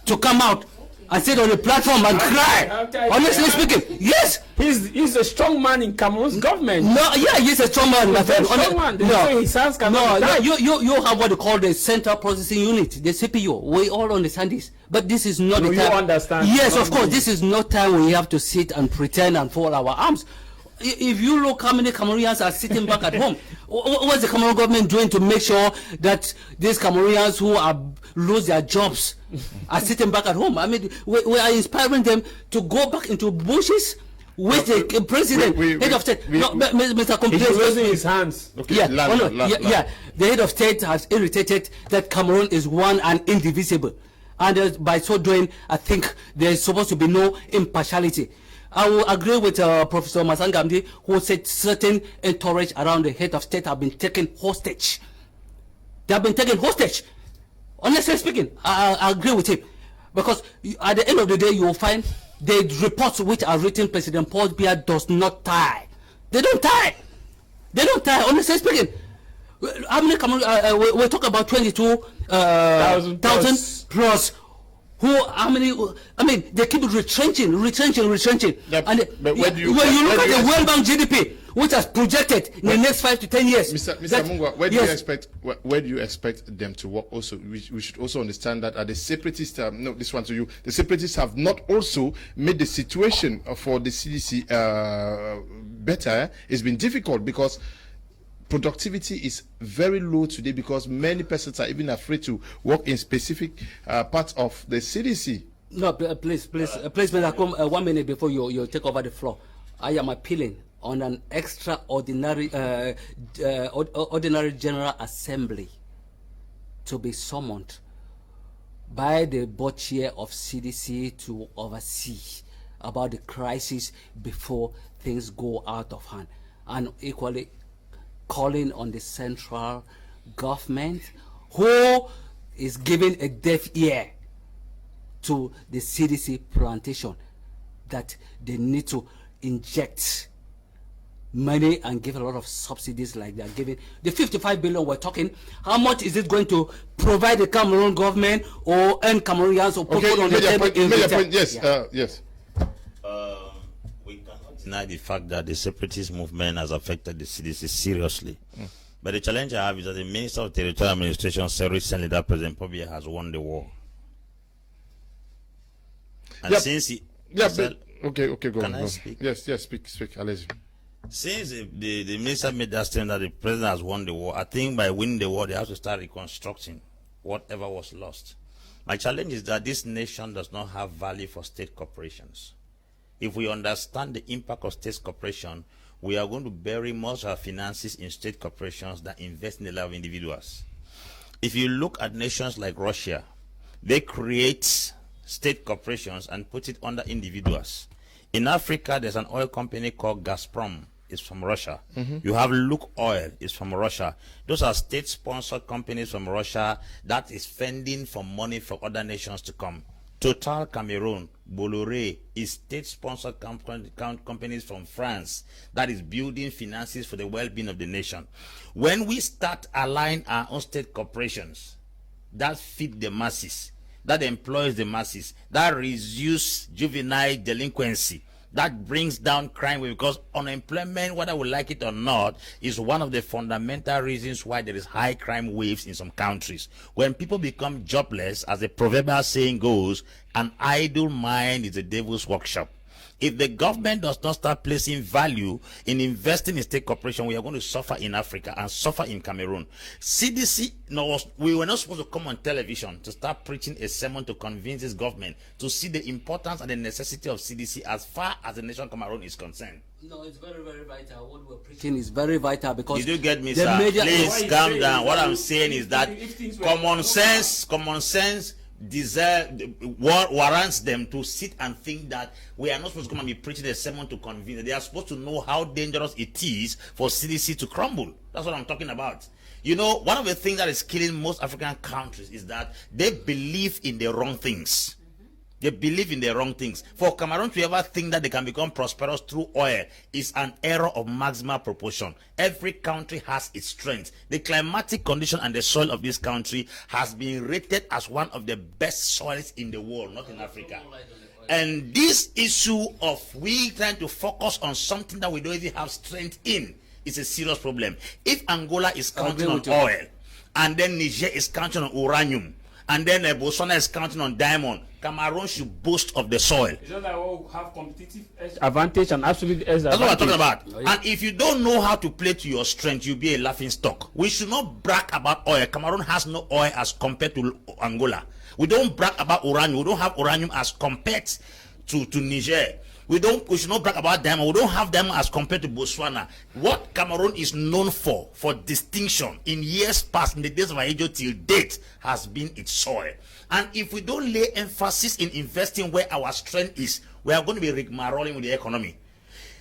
to come out and sit on the platform and cry. Honestly speaking, yes. He's a strong man in Cameroon's government. No, yeah, he's a strong man, my friend. No, his hands cannot be tied. You have what they call the Central Processing Unit, the CPU. We all understand this. But this is not the time. You understand. Yes, of course. This is not time we have to sit and pretend and fold our arms. If you look how many Cameroonians are sitting back at home, what's the Cameroon government doing to make sure that these Cameroonians who are lose their jobs are sitting back at home? I mean, we are inspiring them to go back into bushes with the president, head of state. Mr. He's raising his hands. Okay, yeah. The head of state has irritated that Cameroon is one and indivisible, and by so doing, I think there is supposed to be no impartiality. I will agree with Professor Masangamdi, who said certain entourage around the head of state have been taken hostage. They have been taken hostage. Honestly speaking, I agree with him. Because at the end of the day, you will find the reports which are written, President Paul Biya does not tie. They don't tie. They don't tie, honestly speaking. How many Cameroon, we talk about 22,000 plus. How many? I mean, they keep retrenching. Yep. And but when you look at the World Bank GDP, which has projected in the next 5 to 10 years. Mr. Mungwa, where do you expect them to work? Also, we should also understand that the separatists, this one to you, the separatists have not also made the situation for the CDC better. It's been difficult because productivity is very low today because many persons are even afraid to work in specific parts of the CDC. No, please, Mr. Akom, 1 minute before you take over the floor. I am appealing on an extraordinary ordinary General Assembly to be summoned by the board chair of CDC to oversee about the crisis before things go out of hand, and equally calling on the central government, who is giving a deaf ear to the CDC plantation, that they need to inject money and give a lot of subsidies like they're giving. The 55 billion we're talking, how much is it going to provide the Cameroon government or earn Cameroonians or people on the table? Yes, yeah. Yes. We cannot deny the fact that the separatist movement has affected the CDC seriously. But the challenge I have is that the Minister of Territorial Administration said recently that President Pobia has won the war. And since he... Okay, go on. Can I speak? Yes, speak, Alesi. Since the minister made that statement that the president has won the war, I think by winning the war, they have to start reconstructing whatever was lost. My challenge is that this nation does not have value for state corporations. If we understand the impact of state corporation, we are going to bury most of our finances in state corporations that invest in the life of individuals. If you look at nations like Russia, they create state corporations and put it under individuals. In Africa, there's an oil company called Gazprom. It's from Russia. You have Luke Oil. It's from Russia. Those are state-sponsored companies from Russia that is fending for money for other nations to come. Total Cameroon, Bolloré is state-sponsored companies from France that is building finances for the well-being of the nation. When we start aligning our own state corporations that feed the masses, that employs the masses, that reduces juvenile delinquency, That brings down crime because unemployment, whether we like it or not, is one of the fundamental reasons why there is high crime waves in some countries. When people become jobless, as the proverbial saying goes, an idle mind is a devil's workshop. If the government does not start placing value in investing in state corporation, we are going to suffer in Africa and suffer in Cameroon. CDC, we were not supposed to come on television to start preaching a sermon to convince this government to see the importance and the necessity of CDC as far as the nation Cameroon is concerned. No, it's very, very vital. What we're preaching is very vital because... Did you get me, sir? Please calm down. What I'm saying is that common sense warrants them to sit and think that we are not supposed to come and be preaching a sermon to convince. They are supposed to know how dangerous it is for CDC to crumble. That's what I'm talking about. You know, one of the things that is killing most African countries is that they believe in the wrong things. They believe in the wrong things. For Cameroon to ever think that they can become prosperous through oil is an error of maximal proportion. Every country has its strengths. The climatic condition and the soil of this country has been rated as one of the best soils in the world, not in Africa. And this issue of we trying to focus on something that we don't even have strength in is a serious problem. If Angola is counting on oil, and then Niger is counting on uranium, and then Botswana is counting on diamond, Cameroon should boast of the soil. It's just that we have competitive advantage and absolute edge. That's what I'm talking about. Oh, yeah. And if you don't know how to play to your strength, you'll be a laughing stock. We should not brag about oil. Cameroon has no oil as compared to Angola. We don't brag about uranium. We don't have uranium as compared to Niger. We should not brag about diamond. We don't have diamond as compared to Botswana. What Cameroon is known for distinction in years past, in the days of Ahijo till date, has been its soil. And if we don't lay emphasis in investing where our strength is, we are going to be rigmaroling with the economy.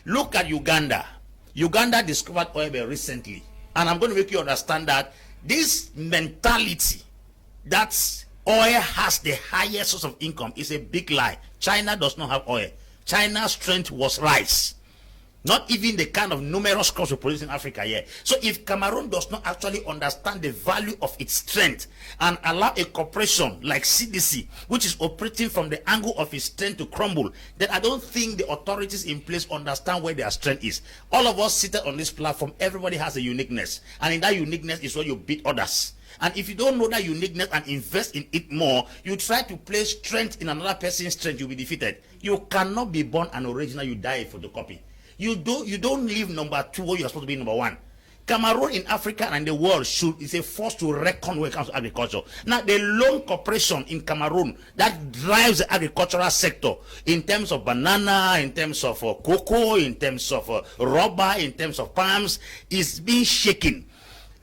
Look at Uganda. Uganda discovered oil very recently. And I'm going to make you understand that this mentality that oil has the highest source of income is a big lie. China does not have oil. China's strength was rice. Not even the kind of numerous crops we produce in Africa here. So if Cameroon does not actually understand the value of its strength and allow a corporation like CDC, which is operating from the angle of its strength to crumble, then I don't think the authorities in place understand where their strength is. All of us seated on this platform, everybody has a uniqueness. And in that uniqueness is where you beat others. And if you don't know that uniqueness and invest in it more, you try to place strength in another person's strength, you'll be defeated. You cannot be born an original, you die a photocopy. You don't live number two where you're supposed to be number one. Cameroon in Africa and the world is a force to reckon when it comes to agriculture. Now, the lone corporation in Cameroon that drives the agricultural sector in terms of banana, in terms of cocoa, in terms of rubber, in terms of palms, is being shaken.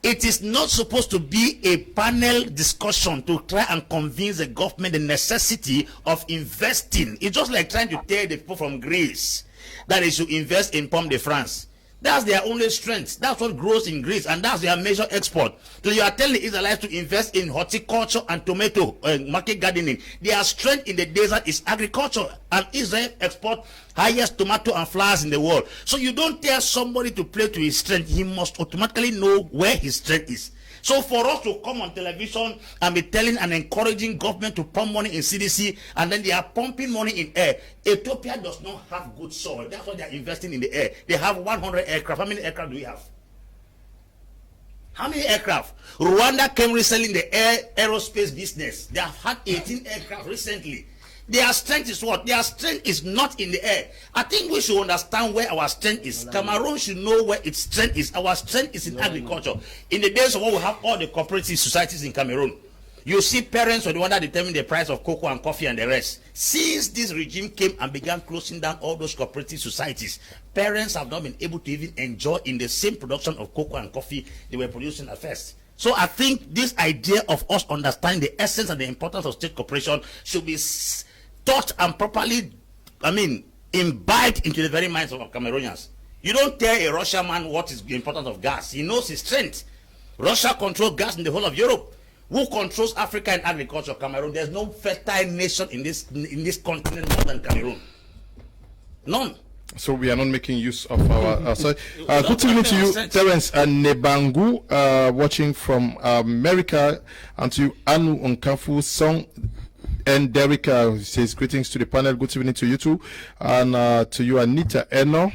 It is not supposed to be a panel discussion to try and convince the government the necessity of investing. It's just like trying to tell the people from Greece that they should invest in Pomme de France. That's their only strength. That's what grows in Greece, and that's their major export. So you are telling the Israelites to invest in horticulture and tomato market gardening. Their strength in the desert is agriculture, and Israel export highest tomato and flowers in the world. So you don't tell somebody to play to his strength. He must automatically know where his strength is. So for us to come on television and be telling and encouraging government to pump money in CDC, and then they are pumping money in air. Ethiopia does not have good soil. That's why they are investing in the air. They have 100 aircraft. How many aircraft do we have? How many aircraft? Rwanda came recently in the aerospace business. They have had 18 aircraft recently. Their strength is what? Their strength is not in the air. I think we should understand where our strength is. Cameroon should know where its strength is. Our strength is in agriculture. In the days of when we have all the cooperative societies in Cameroon, you see parents are the one that determine the price of cocoa and coffee and the rest. Since this regime came and began closing down all those cooperative societies, parents have not been able to even enjoy in the same production of cocoa and coffee they were producing at first. So I think this idea of us understanding the essence and the importance of state cooperation should be taught and properly, imbibed into the very minds of Cameroonians. You don't tell a Russian man what is the importance of gas. He knows his strength. Russia controls gas in the whole of Europe. Who controls Africa and agriculture? Cameroon. There's no fertile nation in this continent more than Cameroon. None. So we are not making use of our soil. Good evening to you, Terence Nebangu, watching from America, and to you, Anu Onkafu Song N. Derrick says greetings to the panel. Good evening to you too. And to you, Anita Eno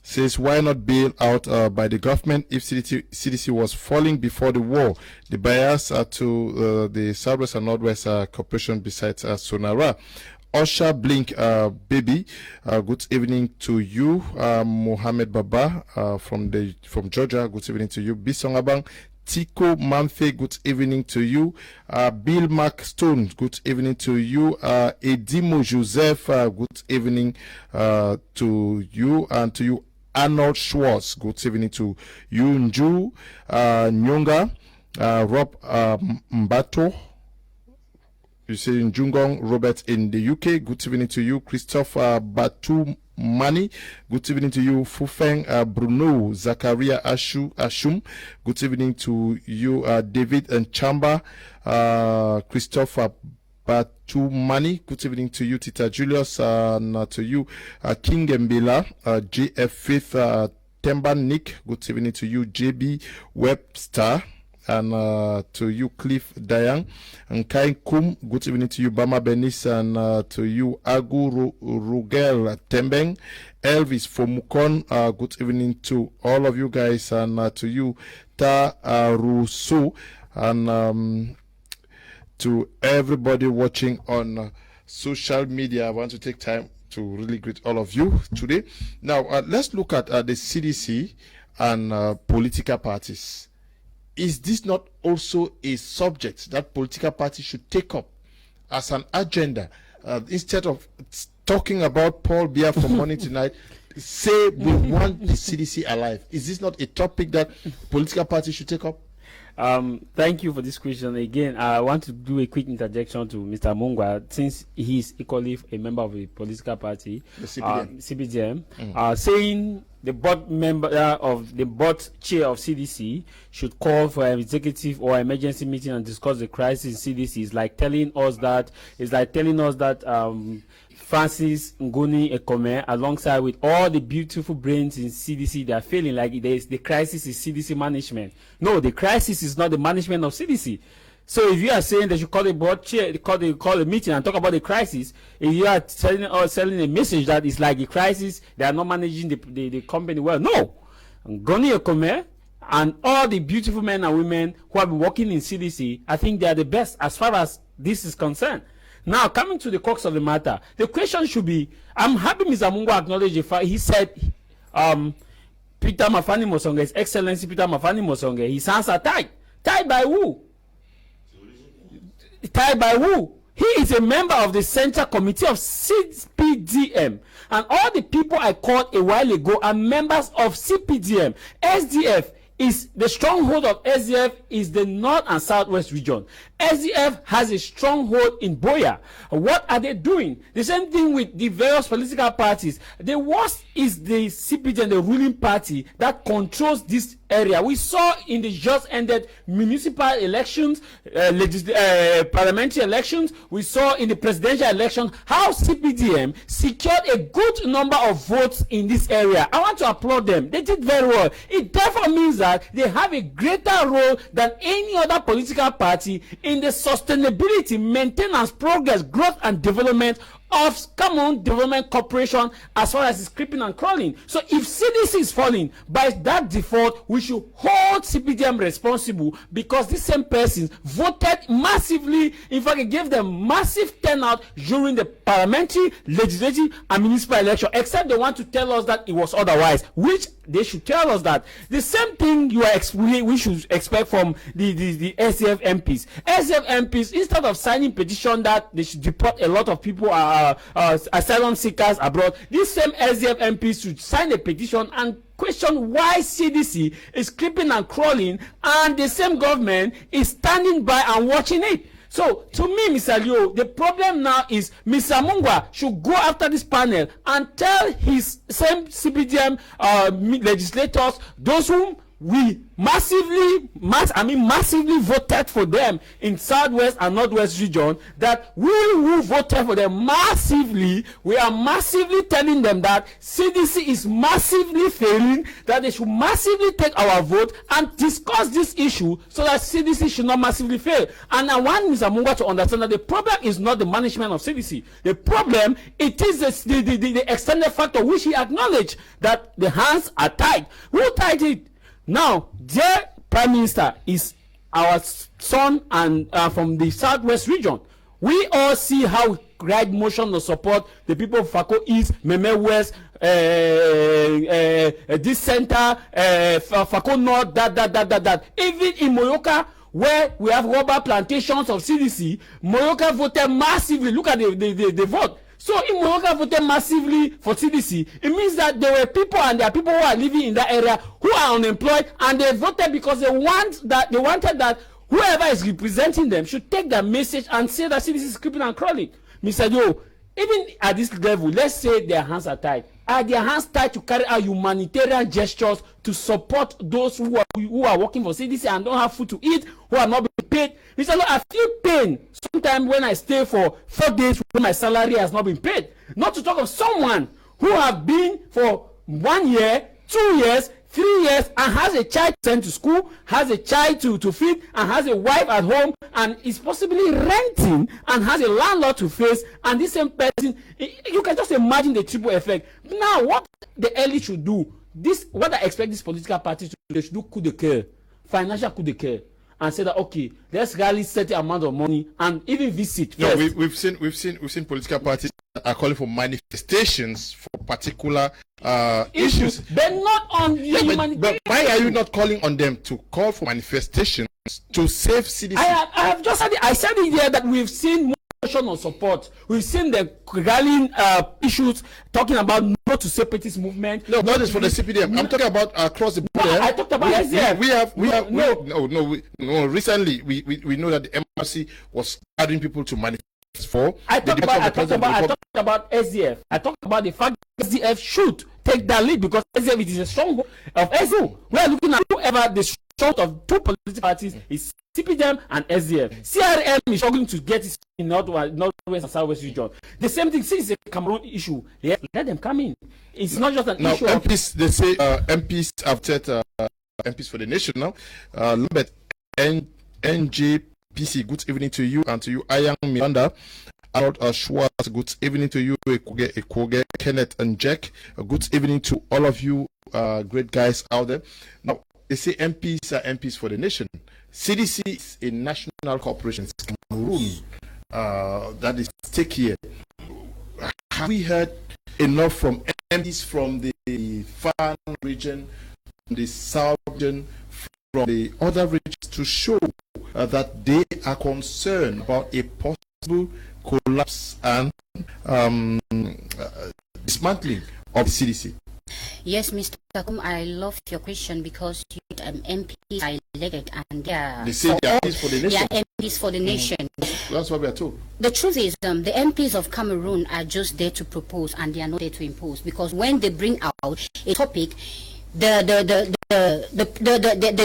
says, why not bail out by the government if CDC was falling before the war? The bias to the Southwest and Northwest Corporation besides Sonara. Osha Blink Baby, good evening to you. Mohammed Baba from Georgia, good evening to you. Bisong Abang, Tiko Mamfe, good evening to you. Bill Mark Stone, good evening to you. Edimo Joseph, good evening to you. And to you, Arnold Schwartz, good evening to you. Nju Nyonga, Rob Mbato, you say in Jungong, Robert in the UK, good evening to you. Christopher Batu Mani, good evening to you. Fufeng Bruno Zakaria Ashum, good evening to you. David and Chamba, Christopher Batu Mani, good evening to you. Tita Julius, and to you. King Mbila, JF Faith Temba Nick, good evening to you. JB Webster, and to you, Cliff Dayang, and Kai Kum, good evening to you. Bama Benis, and to you, Agu Rugel Tembeng, Elvis Fomukon, good evening to all of you guys, and to you, Ta Russo, and to everybody watching on social media. I want to take time to really greet all of you today. Now, let's look at the CDC and political parties. Is this not also a subject that political parties should take up as an agenda instead of talking about Paul Biya from morning to night? Say we want the CDC alive. Is this not a topic that political parties should take up? Thank you for this question. Again, I want to do a quick interjection to Mr. Mungwa, since he is equally a member of a political party, the CBDM, saying the board member of the board chair of CDC should call for an executive or emergency meeting and discuss the crisis in CDC. It's like telling us that Francis Ngoni Kmer, alongside with all the beautiful brains in CDC, they are feeling like the crisis is CDC management. No, the crisis is not the management of CDC. So if you are saying that you call the board chair, call a meeting and talk about the crisis, if you are selling a message that it's like a crisis, they are not managing the company well. No, Ngoni Kmer and all the beautiful men and women who have been working in CDC, I think they are the best as far as this is concerned. Now, coming to the crux of the matter, the question should be, I'm happy Mr. Mungo acknowledged the fact, he said, Peter Mafani Mosonge, His Excellency Peter Mafani Mosonge, his hands are tied. Tied by who? Tied by who? He is a member of the Central Committee of CPDM. And all the people I called a while ago are members of CPDM. SDF is the stronghold of SDF is the North and Southwest region. SDF has a stronghold in Boya. What are they doing? The same thing with the various political parties. The worst is the CPDM, the ruling party that controls this area. We saw in the just ended municipal elections, parliamentary elections, we saw in the presidential election how CPDM secured a good number of votes in this area. I want to applaud them. They did very well. It therefore means that they have a greater role than any other political party in the sustainability, maintenance, progress, growth, and development of Cameroon Development Corporation as far as it's creeping and crawling. So if CDC is falling, by that default, we should hold CPDM responsible because these same persons voted massively. In fact, it gave them massive turnout during the parliamentary, legislative, and municipal election, except they want to tell us that it was otherwise, which they should tell us that. The same thing we should expect from the SDF MPs. SDF MPs, instead of signing petition that they should deport a lot of people, asylum seekers abroad, these same SDF MPs should sign a petition and question why CDC is creeping and crawling, and the same government is standing by and watching it. So, to me, Mr. Leo, the problem now is Mr. Mungwa should go after this panel and tell his same CPDM legislators, those whom we massively voted for them in Southwest and Northwest region, that we who voted for them massively, we are massively telling them that CDC is massively failing, that they should massively take our vote and discuss this issue so that CDC should not massively fail. And I want Mr. Munga to understand that the problem is not the management of CDC. The problem, it is the extended factor which he acknowledged, that the hands are tied. Who tied it? Now, their Prime Minister is our son and from the Southwest region. We all see how right motion to support the people of Fako East, Meme West, this center, Fako North, that. Even in Moyoka, where we have rubber plantations of CDC, Moyoka voted massively. Look at the vote. So in Moyoka voted massively for CDC. It means that there were people, and there are people who are living in that area who are unemployed, and they voted because they wanted that whoever is representing them should take that message and say that CDC is creeping and crawling. Mr. Joe, even at this level, let's say their hands are tied. Are their hands tied to carry out humanitarian gestures to support those who are working for CDC and don't have food to eat, who are not being paid? Mr. Joe, I feel pain sometimes when I stay for 4 days when my salary has not been paid. Not to talk of someone who have been for 1 year, 2 years, 3 years, and has a child sent to school, has a child to feed, and has a wife at home, and is possibly renting, and has a landlord to face, and this same person, you can just imagine the triple effect. Now, what the elite should do, what I expect these political parties to do, they should do coup de coeur, financial coup de coeur, and say that, okay, let's rally certain amount of money and even visit. No, we've seen political parties are calling for manifestations for particular issues. But not on humanitarian. But why are you not calling on them to call for manifestations to save CDC? I have just said it. I said it here that we've seen motion of support. We've seen the rallying issues talking about no to separatist movement. No, not just for the CPDM. I'm talking about across the board. No, I talked about SDF. Recently, we know that the MRC was gathering people to manifest for. I talked about SDF. I talked about the fact that SDF should take that lead because SDF is a stronghold of SU. We are looking at whoever the stronghold of two political parties is CPDM and SDF. CRM is struggling to get its in Northwest and Southwest region. The same thing, since it's a Cameroon issue, let them come in. It's not just an issue. MPs, they say MPs have said MPs for the nation now. Lambert NJPC, good evening to you and to you, Ayang Miranda. Arnold Schwartz, good evening to you, Ekoge, Kenneth and Jack. Good evening to all of you, great guys out there. Now, they say MPs are MPs for the nation. CDC is a national corporation, Cameroon, that is stake here. Have we heard enough from MPs from the Far region, from the South region, from the other regions to show that they are concerned about a possible collapse and dismantling of the CDC? Yes, Mr. Kakum, I love your question because MPs are elected and they say they are MPs for the nation. They are MPs for the nation. That's what we are told. The truth is, the MPs of Cameroon are just there to propose and they are not there to impose, because when they bring out a topic, they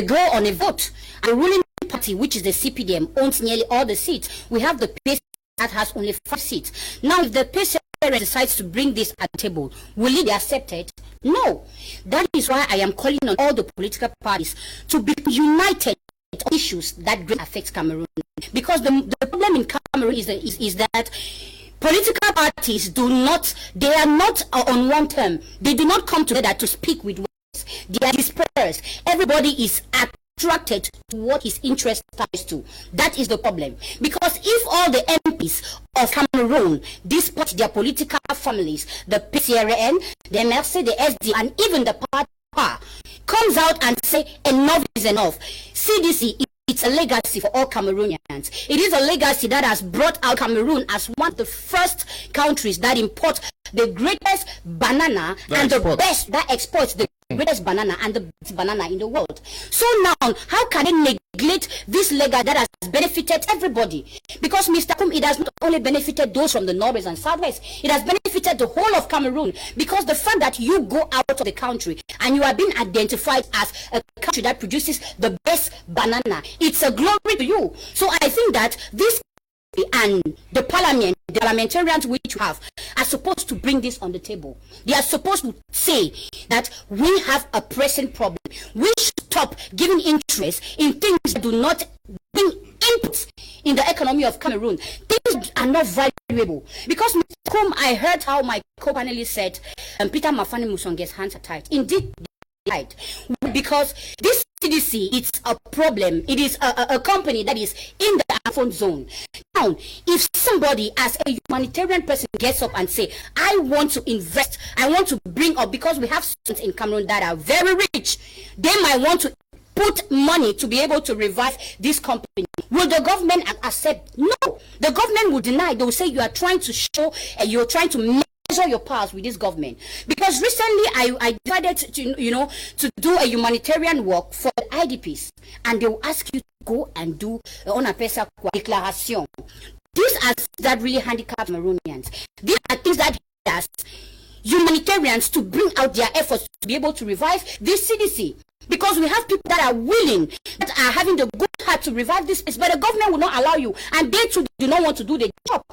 go on a vote. The ruling party, which is the CPDM, owns nearly all the seats. We have the PCRA that has only 5 seats. Now, if the PCRA decides to bring this at the table, will it be accepted? No. That is why I am calling on all the political parties to be united on issues that greatly affect Cameroon. Because the problem in Cameroon is that political parties they are not on one term. They do not come together to speak with words. They are dispersed. Everybody is attracted to what his interest ties to. That is the problem. Because if all the MPs of Cameroon dispatch their political families, the PCRN, the MRC, the SD, and even the party comes out and say enough is enough. CDC, it's a legacy for all Cameroonians. It is a legacy that has brought out Cameroon as one of the first countries that import the greatest banana and the best that exports the greatest banana and the best banana in the world. So now, how can they neglect this legacy that has benefited everybody. Because Mr. Kum, it has not only benefited those from the northwest and southwest, it has benefited the whole of Cameroon. Because the fact that you go out of the country and you are being identified as a country that produces the best banana, it's a glory to you. So I think that this and the parliamentarians which you have are supposed to bring this on the table. They are supposed to say that we have a pressing problem. We should stop giving interest in things that do not bring inputs in the economy of Cameroon. Things are not valuable. Because Mr. Kum, I heard how my co-panelist said, Peter Mafani Musonge's hands are tied. Indeed, right. Because this CDC, it's a problem. It is a company that is in the Anglophone zone. Now, if somebody as a humanitarian person gets up and say, I want to invest, I want to bring up, because we have students in Cameroon that are very rich, they might want to put money to be able to revive this company. Will the government accept? No. The government will deny. They will say you are trying to show, you're trying to measure your powers with this government. Because recently I decided to do a humanitarian work for the IDPs, and they will ask you to go and do una pesa declaration. These are things that really handicap Cameroonians. These are things that does humanitarians to bring out their efforts to be able to revive this CDC. Because we have people that are willing, that are having the good heart to revive this place, but the government will not allow you, and they too do not want to do the job.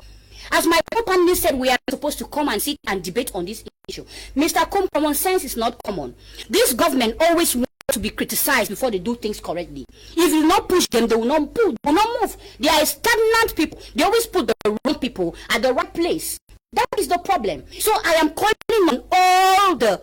As my co-panelist said, we are supposed to come and sit and debate on this issue. Mr. Kum, common sense is not common. This government always wants to be criticized before they do things correctly. If you not push them, they will not move. They are stagnant people. They always put the wrong people at the right place. That is the problem. So I am calling on all the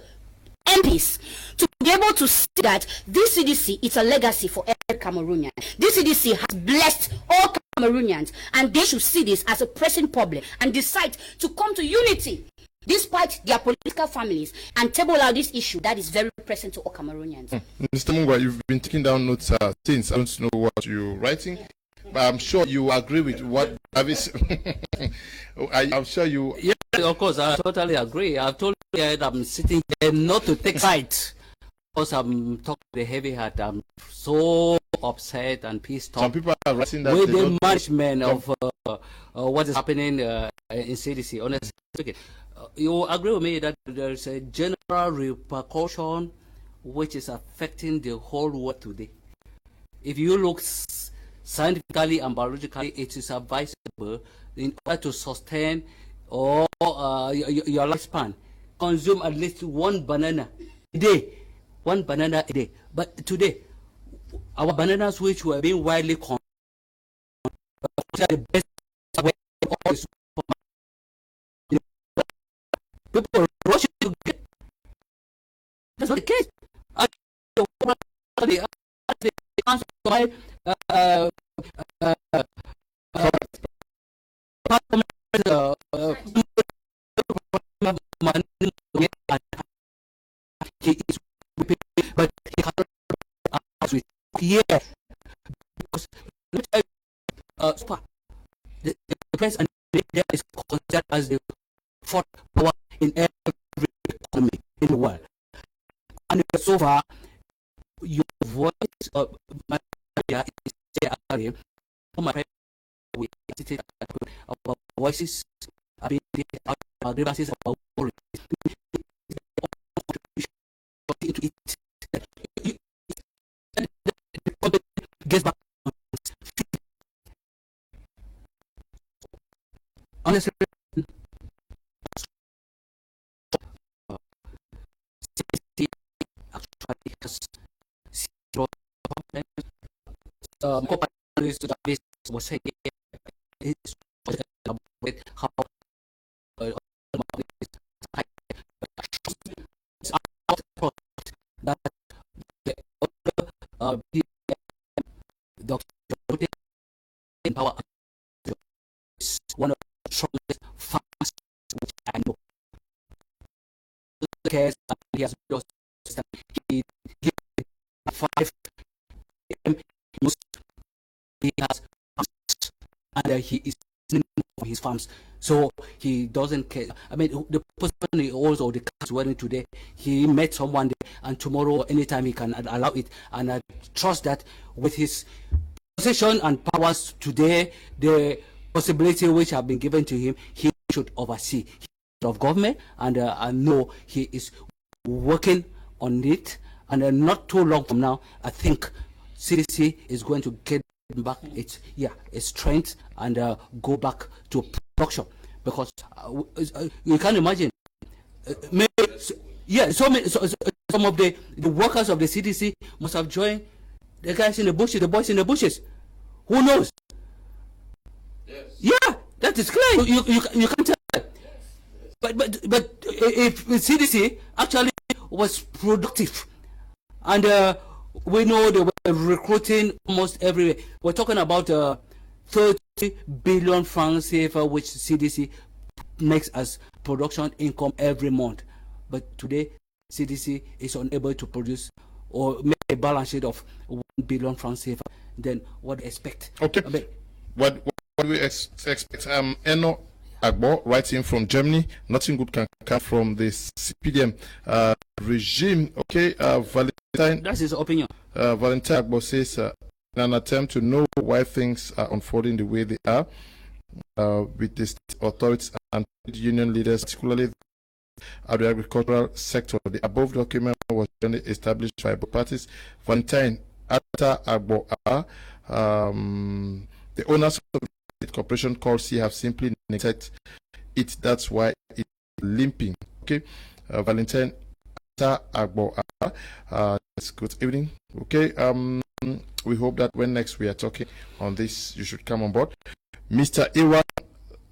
MPs to be able to see that this CDC is a legacy for every Cameroonian. This CDC has blessed all Cameroonians, and they should see this as a pressing problem and decide to come to unity despite their political families and table out this issue that is very pressing to all Cameroonians. Mr. Mungwa, you've been taking down notes since. I don't know what you're writing, but I'm sure you agree with what Davis. I'm sure you. Yeah, of course, I totally agree. I've told you that I'm sitting here not to take sides, because I'm talking with a heavy heart. I'm so upset and pissed off. Some people are writing that with the management of what is happening in CDC. Honestly, you agree with me that there's a general repercussion which is affecting the whole world today. If you look scientifically and biologically, it is advisable in order to sustain or your lifespan, consume at least one banana a day. One banana a day. But today, our bananas which were being widely consumed are the best way of all the people rush to get. That's not the case. But he cannot with here because the press and media is considered as the fourth power in every economy in the world, and so far your voice my media is there. My we our voices are being our grievances our worries into it. Gets back honestly actually has zero was saying how that the in power is one of the strongest facts which I know. Cares he has lost. He 5 he has and he is from his farms. So he doesn't care. I mean, the person he owns or the car is wearing today, he met someone there, and tomorrow, anytime he can allow it. And I trust that with his position and powers today, the possibility which have been given to him, he should oversee of government, and I know he is working on it. And not too long from now, I think CDC is going to get back its strength and go back to production, because you can imagine some of the workers of the CDC must have joined the guys in the bushes, the boys in the bushes. Who knows? Yes. Yeah, that is clear. You can't tell. Yes. But if the CDC actually was productive, and we know they were recruiting almost everywhere. We're talking about 30 billion francs CFA, which CDC makes as production income every month. But today, CDC is unable to produce or make a balance sheet of 1 billion francs CFA. Then what do you expect? Okay. What do we expect? Eno Agbo, writing from Germany. Nothing good can come from the CPDM regime. Okay, Valentine. That's his opinion. Valentine Agbo says, in an attempt to know why things are unfolding the way they are, with the state authorities and union leaders, particularly of the agricultural sector, the above document was generally established by both parties. Valentine Ata Agbo, the owners of the corporation called C have simply neglected it. That's why it's limping. Okay, Valentine Ata Agbo, good evening. Okay, we hope that when next we are talking on this, you should come on board. Mr. Iwan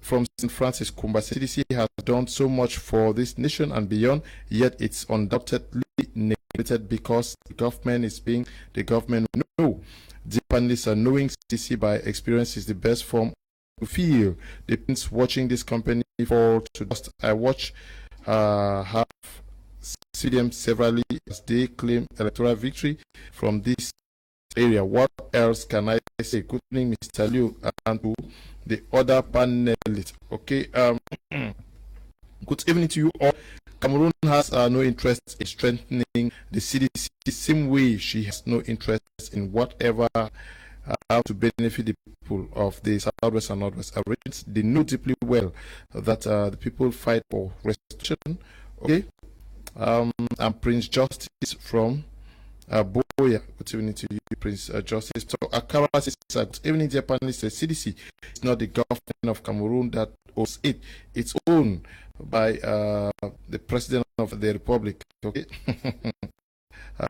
from St. Francis Kumba, CDC has done so much for this nation and beyond, yet it's undoubtedly neglected because the government is being the government. No, the panelists are knowing CDC by experience is the best form to feel. The prince watching this company fall to dust. I watch have see them severally as they claim electoral victory from this area. What else can I say? Good evening, Mr. Liu, and to the other panelists. Okay, good evening to you all. Cameroon has no interest in strengthening the CDC the same way she has no interest in whatever how to benefit the people of the Southwest and Northwest regions. They know deeply well that the people fight for restitution. Okay, and Prince Justice from Boya. Good evening to you, Prince Justice. So Akara says, good evening, dear panelists. The CDC is not the government of Cameroon that owns it. It's owned by the President of the Republic. Okay.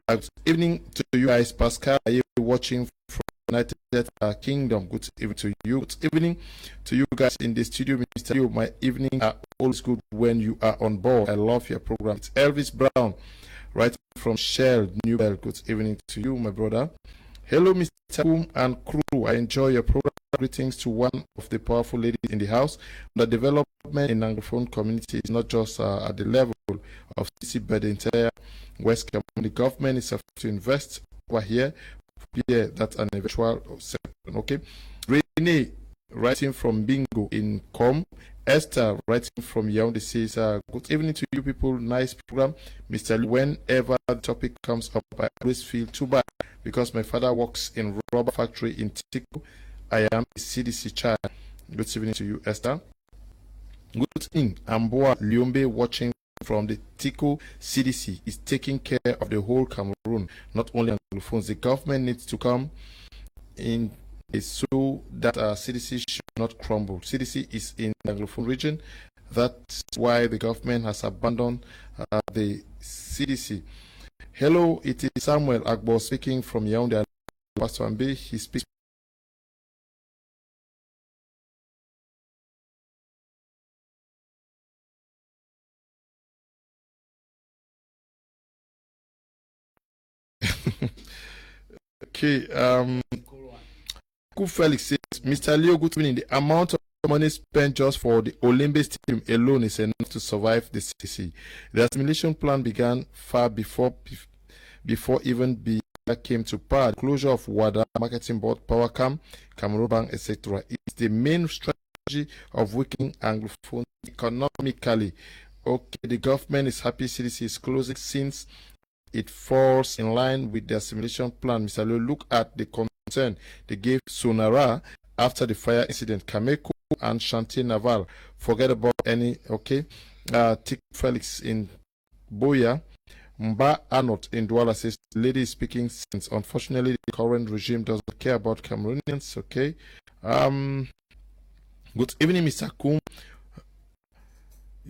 Good evening to you guys. Pascal, are you watching from United Kingdom? Good evening to you. Good evening to you guys in the studio, Mr. Liu. My evening are always good when you are on board. I love your program. It's Elvis Brown, right from Shell, New Bell. Good evening to you, my brother. Hello, Mr. Boom and crew. I enjoy your program. Greetings to one of the powerful ladies in the house. The development in Anglophone community is not just at the level of CC, but the entire West Cameroon. The government is supposed to invest over here. Yeah, that's an eventual second. Okay. Renee, writing from Bingo in Com. Esther, writing from Yaoundé, says, good evening to you people. Nice program. Mr. Lee, whenever the topic comes up, I always feel too bad because my father works in rubber factory in Tico. I am a CDC child. Good evening to you, Esther. Good evening. Amboa Liombe, watching from the Tico. CDC is taking care of the whole Cameroon, not only Anglophones. The government needs to come in so that CDC should not crumble. CDC is in the Anglophone region. That's why the government has abandoned the CDC. Hello, it is Samuel Agbo speaking from Yaoundé. Pastor Ambe, he speaks. Okay, Felix says, Mr. Leo, good evening. The amount of money spent just for the Olympics team alone is enough to survive the CDC. The assimilation plan began far before even BIA came to power. The closure of WADA, Marketing Board, PowerCam, Cameroon Bank, etc. is the main strategy strategy of weakening Anglophone economically. Okay, the government is happy CDC is closing since it falls in line with their simulation plan. Mr. Leo, look at the concern they gave Sonara after the fire incident. Kameko and Chantier Naval. Forget about any, okay? Tik Felix in Boya. Mba Arnott in Douala says, lady is speaking sense. Unfortunately, the current regime doesn't care about Cameroonians, okay? Good evening, Mr. Kum.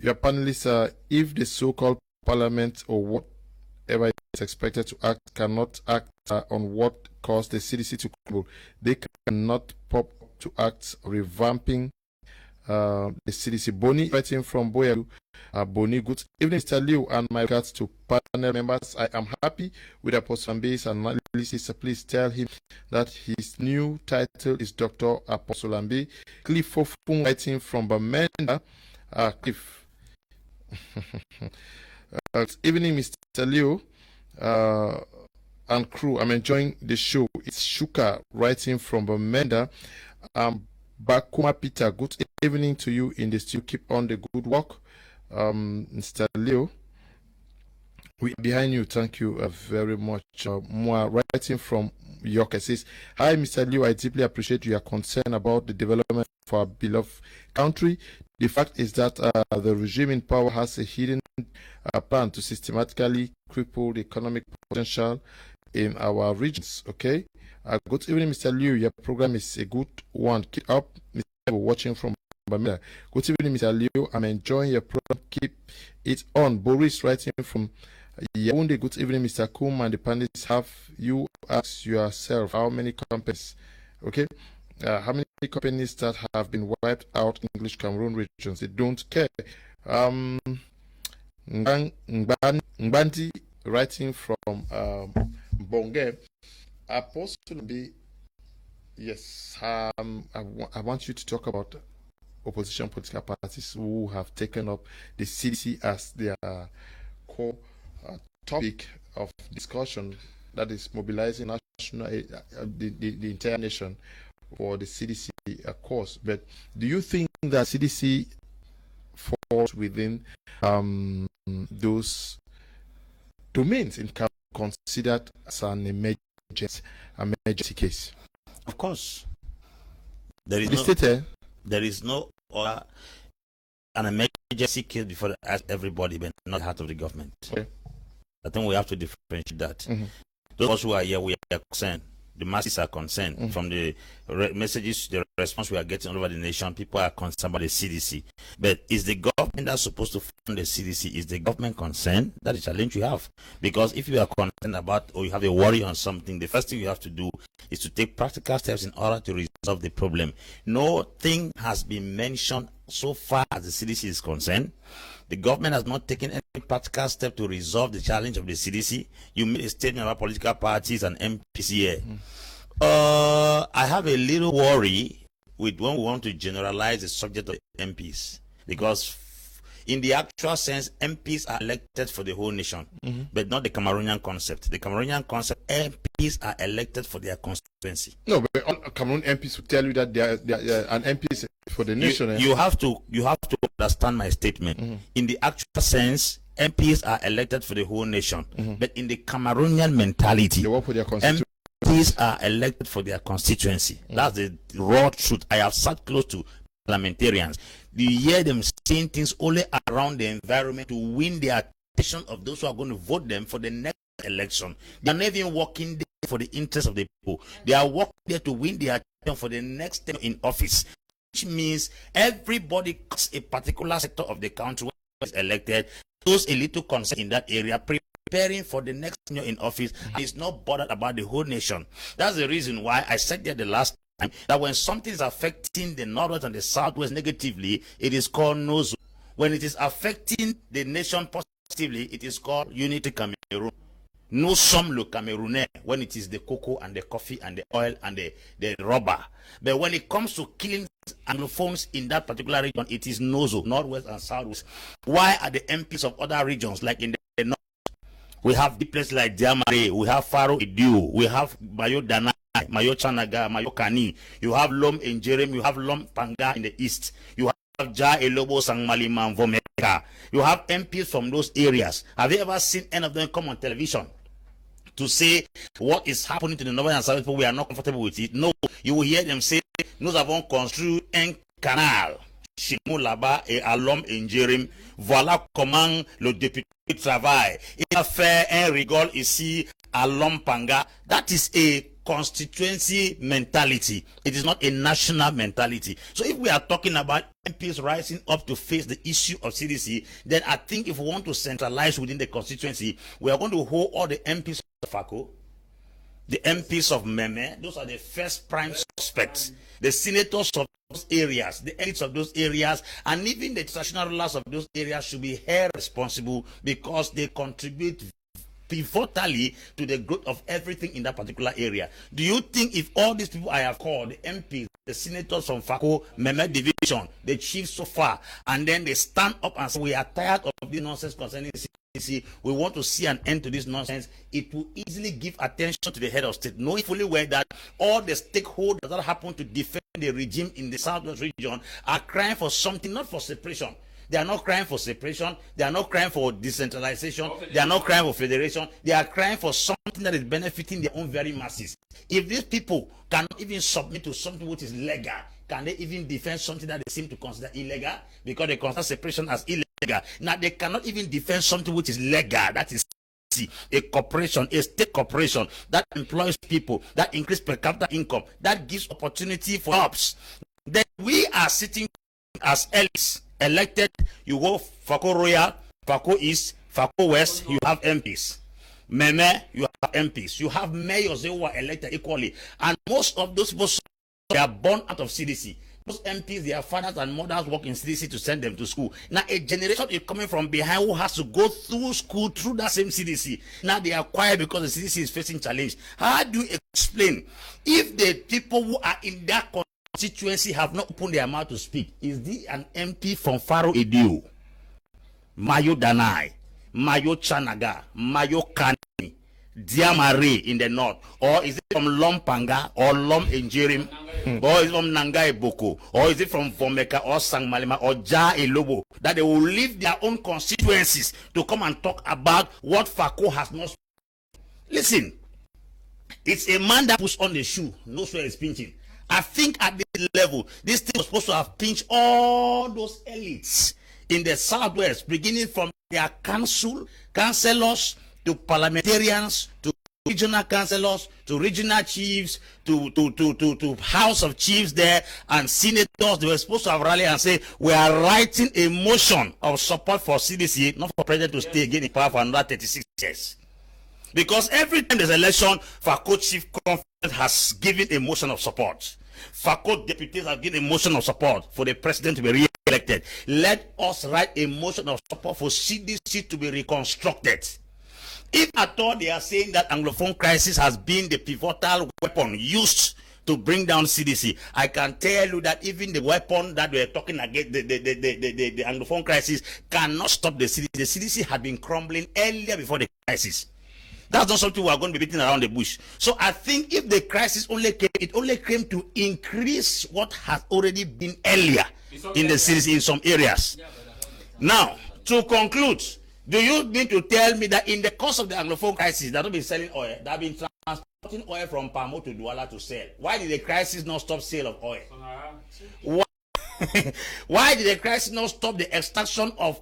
Your panelists, if the so-called parliament or whatever is expected to act cannot act on what caused the CDC to crumble, they cannot pop to act revamping the CDC. Boni writing from Boya. Boni, good evening, Mr. Liu, and my regards to panel members. I am happy with Apostle Ambe's analysis. Please tell him that his new title is Dr. Apostle Ambe. Cliff Fofun writing from Bamenda. Cliff. Good evening, Mr. Liu and crew. I'm enjoying the show. It's Shuka writing from Bamenda. Bakuma Peter, good evening to you in the studio. Keep on the good work. Mr. Leo, we behind you. Thank you very much. More writing from York says, hi, Mr. Leo. I deeply appreciate your concern about the development of our beloved country. The fact is that the regime in power has a hidden plan to systematically cripple the economic potential in our regions. Okay. Good evening, Mr. Liu. Your program is a good one. Keep up, Mr. Liu, watching from Bamida. Good evening, Mr. Liu. I'm enjoying your program. Keep it on. Boris writing from Yaoundé. Good evening, Mr. Kum and the panelists. Have you asked yourself how many companies, okay, how many companies that have been wiped out in English Cameroon regions? They don't care. Ngbanti writing from Bonge. Apostle B, yes, I want you to talk about opposition political parties who have taken up the CDC as their core topic of discussion, that is mobilizing national, the entire nation for the CDC course. But do you think that CDC falls within those domains in considered as an emergency case? Of course. There is no an emergency case before they ask everybody, but not part of the government. Okay. I think we have to differentiate that. Those of us who are here, we are concerned. The masses are concerned. From the messages, the response we are getting all over the nation, people are concerned about the CDC. But is the government that's supposed to fund the CDC, is the government concerned? That is a challenge you have. Because if you are concerned about, or you have a worry on something, the first thing you have to do is to take practical steps in order to resolve the problem. Nothing has been mentioned so far as the CDC is concerned. The government has not taken any practical step to resolve the challenge of the CDC. You made a statement about political parties and MPs here. I have a little worry with when we want to generalize the subject of MPs, because in the actual sense, MPs are elected for the whole nation, but not the Cameroonian concept. The Cameroonian concept, MPs are elected for their constituency. No, but all Cameroon MPs will tell you that they are an MPs for the nation. You have to understand my statement. In the actual sense, MPs are elected for the whole nation, but in the Cameroonian mentality, they work for their constituency. MPs are elected for their constituency. That's the raw truth. I have sat close to parliamentarians. You hear them saying things only around the environment to win the attention of those who are going to vote them for the next election. They are not even working there for the interest of the people. They are working there to win the attention for the next term in office, which means everybody cuts a particular sector of the country who is elected, shows a little concern in that area, preparing for the next tenure in office, and is not bothered about the whole nation. That's the reason why I said there the last time that when something is affecting the northwest and the southwest negatively, it is called nozo. When it is affecting the nation positively, it is called unity Cameroon. No some le Camerounais when it is the cocoa and the coffee and the oil and the rubber. But when it comes to killing Anglophones in that particular region, it is nozo, northwest and southwest. Why are the MPs of other regions, like in the north, we have the places like Diamare, we have Faro Idiu, we have Bayo Dana, Mayo Chanaga, Mayo Kani. You have Lom in Jerem, you have Lom Panga in the east. You have Ja Elobo, Sang Malima, Vomeka. You have MPs from those areas. Have you ever seen any of them come on television to say what is happening to the northern and south people? We are not comfortable with it. No, you will hear them say, nous avons construit un canal chez nous là-bas et à Lom in Jerem. Voilà comment le député travaille. Il a fait un rigole ici à Lompanga. That is a constituency mentality. It is not a national mentality. So if we are talking about MPs rising up to face the issue of CDC, then I think if we want to centralize within the constituency, we are going to hold all the MPs of FACO, the MPs of Kmer. Those are the first prime suspects. The senators of those areas, the elites of those areas, and even the traditional rulers of those areas should be held responsible because they contribute pivotally to the growth of everything in that particular area. Do you think if all these people I have called, the MPs, the senators from FACO, Kmer division, the chiefs so far, and then they stand up and say, we are tired of this nonsense concerning CDC, we want to see an end to this nonsense, it will easily give attention to the head of state, knowing fully well that all the stakeholders that happen to defend the regime in the southwest region are crying for something, not for separation. They are not crying for separation. They are not crying for decentralization. They are not crying for federation. They are crying for something that is benefiting their own very masses. If these people cannot even submit to something which is legal, can they even defend something that they seem to consider illegal? Because they consider separation as illegal. Now they cannot even defend something which is legal. That is a corporation, a state corporation that employs people, that increases per capita income, that gives opportunity for jobs. Then we are sitting as elites. Elected, you go FACO Royal, FACO East, FACO West, you have MPs. Kmer, you have MPs. You have mayors who are elected equally. And most of those people, they are born out of CDC. Those MPs, their fathers and mothers work in CDC to send them to school. Now, a generation is coming from behind who has to go through school through that same CDC. Now, they are quiet because the CDC is facing challenge. How do you explain if the people who are in that constituency have not opened their mouth to speak? Is this an MP from Faro Edio, Mayo Danai, Mayo Chanaga, Mayo Kani, Diamare in the north, or is it from Lompanga or Lom Enjerim, or is it from Nangai Boko, or is it from Vomeka or Sang Malima or Ja Elobo, that they will leave their own constituencies to come and talk about what FACO has not? Listen, it's a man that puts on the shoe, knows where it's pinching. I think at this level, this thing was supposed to have pinched all those elites in the southwest, beginning from their councillors, to parliamentarians, to regional councillors, to regional chiefs, to house of chiefs there, and senators. They were supposed to have rallied and say, we are writing a motion of support for CDC, not for president to stay again in power for another 36 years. Because every time there's an election, FACO chief conference has given a motion of support. FACO deputies have given a motion of support for the president to be re-elected. Let us write a motion of support for CDC to be reconstructed. If at all they are saying that Anglophone crisis has been the pivotal weapon used to bring down CDC, I can tell you that even the weapon that we're talking against, the Anglophone crisis, cannot stop the CDC. The CDC had been crumbling earlier before the crisis. That's not something we are going to be beating around the bush. So I think if the crisis only came, it only came to increase what has already been earlier in the CDC in some areas. Now, to conclude, do you mean to tell me that in the course of the Anglophone crisis, that have been selling oil, that have been transporting oil from Pamo to Douala to sell? Why did the crisis not stop sale of oil? Why did the crisis not stop the extraction of?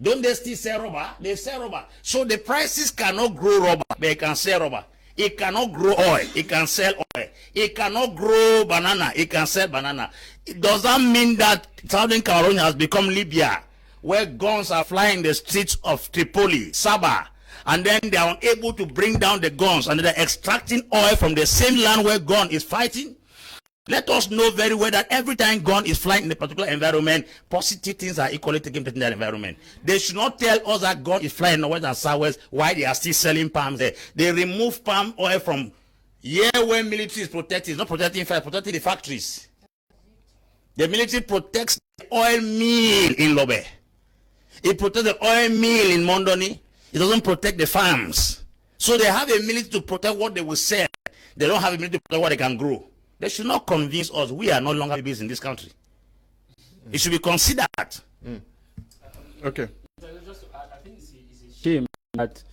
Don't they still sell rubber? They sell rubber. So the prices cannot grow rubber, but it can sell rubber. It cannot grow oil, it can sell oil. It cannot grow banana, it can sell banana. Does that mean that Southern Cameroon has become Libya, where guns are flying the streets of Tripoli, Sabah, and then they are unable to bring down the guns, and they're extracting oil from the same land where gun is fighting? Let us know very well that every time gun is flying in a particular environment, positive things are equally taking place in that environment. They should not tell us that gun is flying north and southwest while they are still selling palm there. They remove palm oil from here where military is protecting. It's not protecting fire, protecting the factories. The military protects the oil mill in Lobe. It protects the oil mill in Mondoni. It doesn't protect the farms. So they have a military to protect what they will sell. they don't have ability to protect what they can grow. They should not convince us we are no longer babies in this country. It should be considered. Okay. I think it's a shame that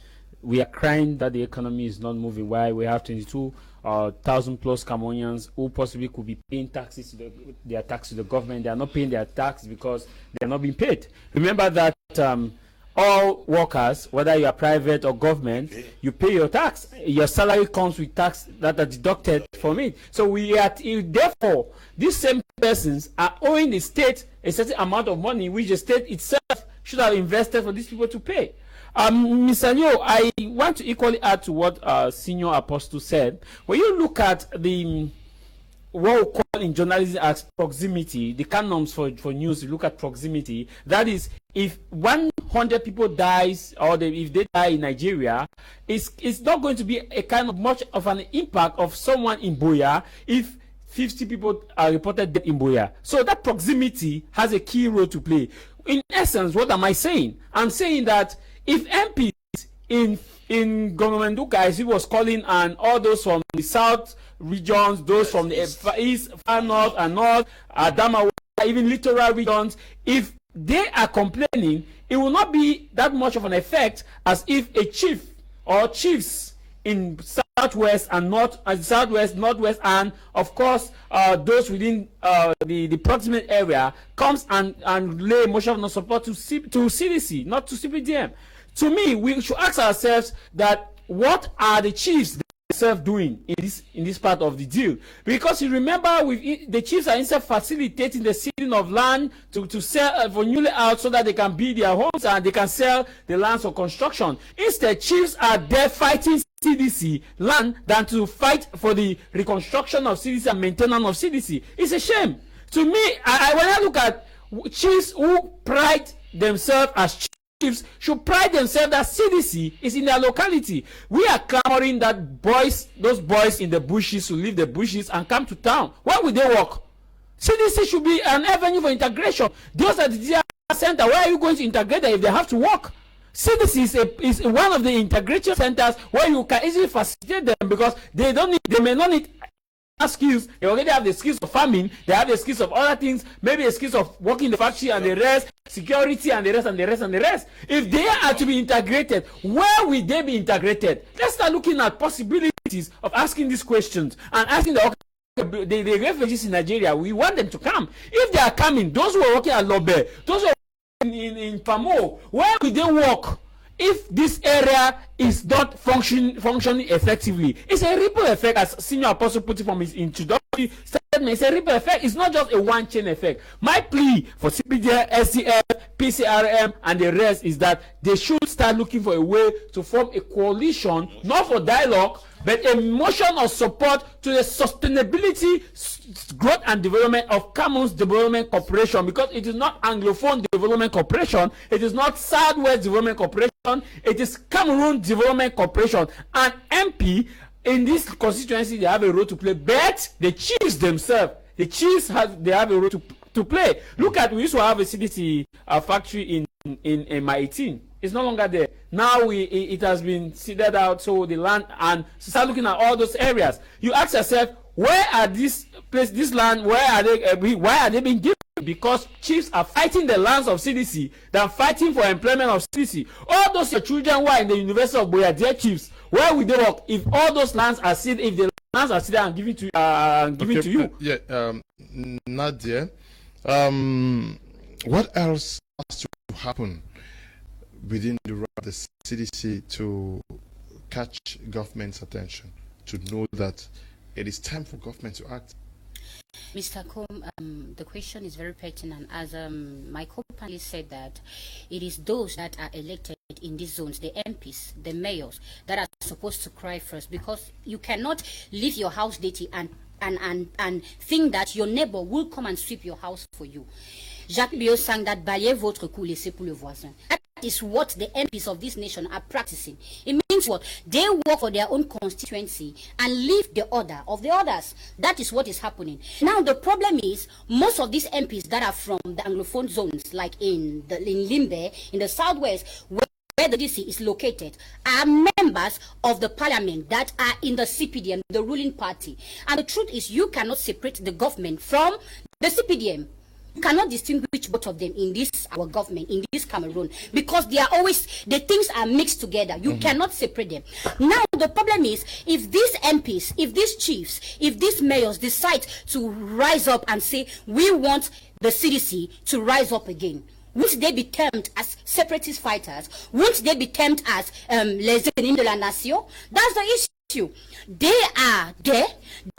we are crying that the economy is not moving. Why we have 22,000 plus Cameroonians who possibly could be paying taxes to their tax to the government. They are not paying their tax because they are not being paid. Remember that all workers, whether you are private or government, you pay your tax. Your salary comes with tax that are deducted from it. So we are therefore these same persons are owing the state a certain amount of money, which the state itself should have invested for these people to pay. Mr. Nyo, I want to equally add to what Senior Apostle said. When you look at the what we call in journalism as proximity, the canons for news, you look at proximity. That is, if 100 people dies or if they die in Nigeria, it's not going to be a kind of much of an impact of someone in Boya if 50 people are reported dead in Boya. So that proximity has a key role to play. In essence, what am I saying? I'm saying that if MPs in government guys, he was calling and all those from the south regions, those from the east, far north and north, Adamawa, even littoral regions, if they are complaining, it will not be that much of an effect as if a chief or chiefs in southwest and north, southwest, northwest, and of course those within the proximate area comes and lay a motion of no support to CDC, not to CPDM. To me, we should ask ourselves that what are the chiefs themselves doing in this part of the deal? Because you remember, the chiefs are instead facilitating the seeding of land to sell for newly out so that they can build their homes and they can sell the lands for construction. Instead, chiefs are there fighting CDC land than to fight for the reconstruction of CDC and maintenance of CDC. It's a shame. To me, when I look at chiefs who pride themselves as chiefs should pride themselves that CDC is in their locality. We are clamoring that those boys in the bushes should leave the bushes and come to town. Where will they work? CDC should be an avenue for integration. Those at the DR center, where are you going to integrate them if they have to work? CDC is one of the integration centers where you can easily facilitate them because they may not need skills. They already have the skills of farming, they have the skills of other things, maybe the skills of working in the factory and the rest, security and the rest and the rest and the rest. If they are to be integrated, where will they be integrated? Let's start looking at possibilities of asking these questions and asking the refugees in Nigeria. We want them to come. If they are coming, those who are working at Lobe, those who are in Pamo, where will they work? If this area is not functioning effectively, it's a ripple effect, as Senior Apostle put it from his introductory statement. It's a ripple effect. It's not just a one-chain effect. My plea for CPDM, SCF, PCRM, and the rest is that they should start looking for a way to form a coalition, not for dialogue, but a motion of support to the sustainability, growth and development of Cameroon's Development Corporation, because it is not Anglophone Development Corporation, it is not Southwest Development Corporation, it is Cameroon Development Corporation. And MP in this constituency, they have a role to play, but the chiefs themselves, they have a role to play. Look at, we used to have a CDC factory in my 18. It's no longer there. Now it has been seeded out, so the land, and start looking at all those areas. You ask yourself, where are this land, why are they being given? Because chiefs are fighting the lands of CDC than fighting for employment of CDC. All those children who are in the University of Boya, their chiefs, where will they work if all those lands are seeded, if the lands are seeded and given to you? Nadia, what else has to happen within the CDC to catch government's attention, to know that it is time for government to act? Mr. Combe, the question is very pertinent. As my co-panelist said, that it is those that are elected in these zones, the MPs, the mayors, that are supposed to cry first, because you cannot leave your house dirty and think that your neighbor will come and sweep your house for you. Jacques Biot sang that balayez votre cou, laissez pour le voisin. That is what the MPs of this nation are practicing. It means what? They work for their own constituency and leave the order of the others. That is what is happening. Now the problem is, most of these MPs that are from the Anglophone zones, like in Limbe, in the southwest, where where the CDC is located are members of the parliament that are in the CPDM, the ruling party. And the truth is, you cannot separate the government from the CPDM. You cannot distinguish both of them in this our government, in this Cameroon, because they are always, the things are mixed together. You cannot separate them. Now the problem is, if these MPs, if these chiefs, if these mayors decide to rise up and say, we want the CDC to rise up again, won't they be termed as separatist fighters? Won't they be termed as les ennemis de la nation? That's the issue. They are there.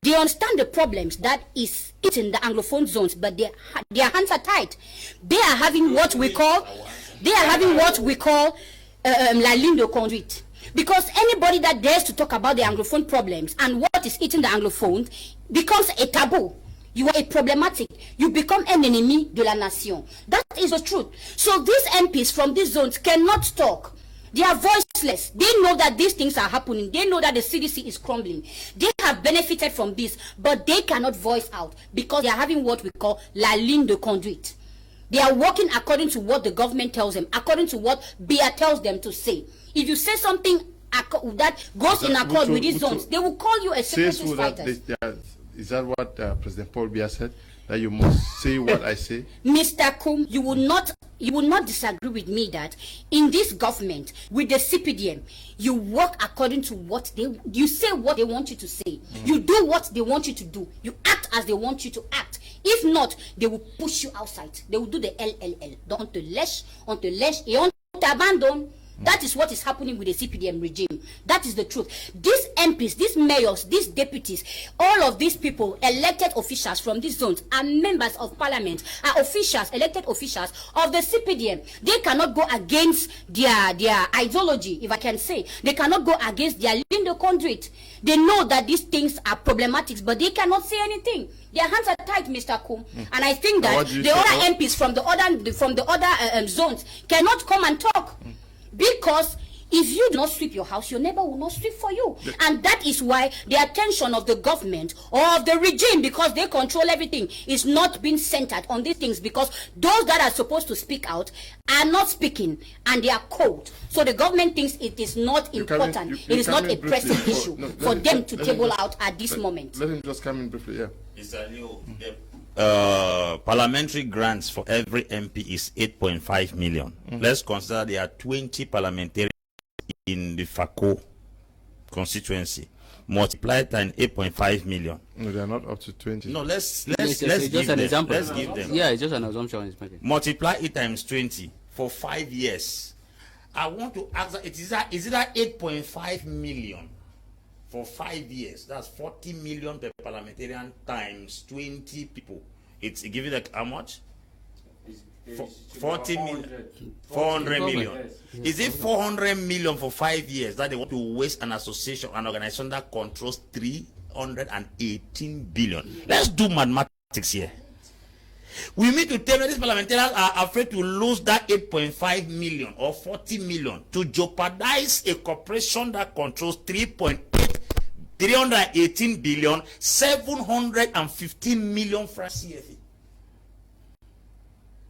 They understand the problems that is in the Anglophone zones, but their hands are tied. They are having what we call, la ligne de conduite. Because anybody that dares to talk about the Anglophone problems and what is eating the Anglophone becomes a taboo. You are a problematic. You become an enemy de la nation. That is the truth. So these MPs from these zones cannot talk. They are voiceless. They know that these things are happening. They know that the CDC is crumbling. They have benefited from this, but they cannot voice out because they are having what we call la ligne de conduite. They are working according to what the government tells them, according to what BIA tells them to say. If you say something that goes in accord with these zones, they will call you a separatist fighter. Is that what President Paul Biya said? That you must say what I say? Mr. Kum, you will not disagree with me that in this government, with the CPDM, you work according to what you say what they want you to say. You do what they want you to do. You act as they want you to act. If not, they will push you outside. They will do the LLL. On te lèche, et on t'abandonne. That is what is happening with the CPDM regime. That is the truth. These MPs, these mayors, these deputies, all of these people, elected officials from these zones, are members of parliament, are officials, elected officials of the CPDM. They cannot go against their ideology, if I can say. They cannot go against their ligne de conduite. They know that these things are problematic, but they cannot say anything. Their hands are tied, Mr. Kum. And I think that the other MPs from the other zones cannot come and talk. Because if you do not sweep your house, your neighbor will not sweep for you. And that is why the attention of the government or of the regime, because they control everything, is not being centered on these things, because those that are supposed to speak out are not speaking and they are cold. So the government thinks it is not important. It is not a pressing issue for them to table out at this moment. Let him just come in briefly, yeah. Mr. Leo, parliamentary grants for every MP is 8.5 million. Let's consider there are 20 parliamentarians in the FACO constituency. Multiply it times 8.5 million. No, they are not up to 20. No, let's give an example. Let's give them. Yeah, it's just an assumption he's making. Multiply it times 20 for 5 years. I want to ask that is that 8.5 million for 5 years? That's 40 million per parliamentarian times 20 people. It's giving like how much? 40 million, 400 million. Is it 400 million for 5 years that they want to waste an association, an organization that controls 318 billion? Let's do mathematics here. We need to tell me these parliamentarians are afraid to lose that 8.5 million or 40 million to jeopardize a corporation that controls 318 billion, 715 million francs CFA.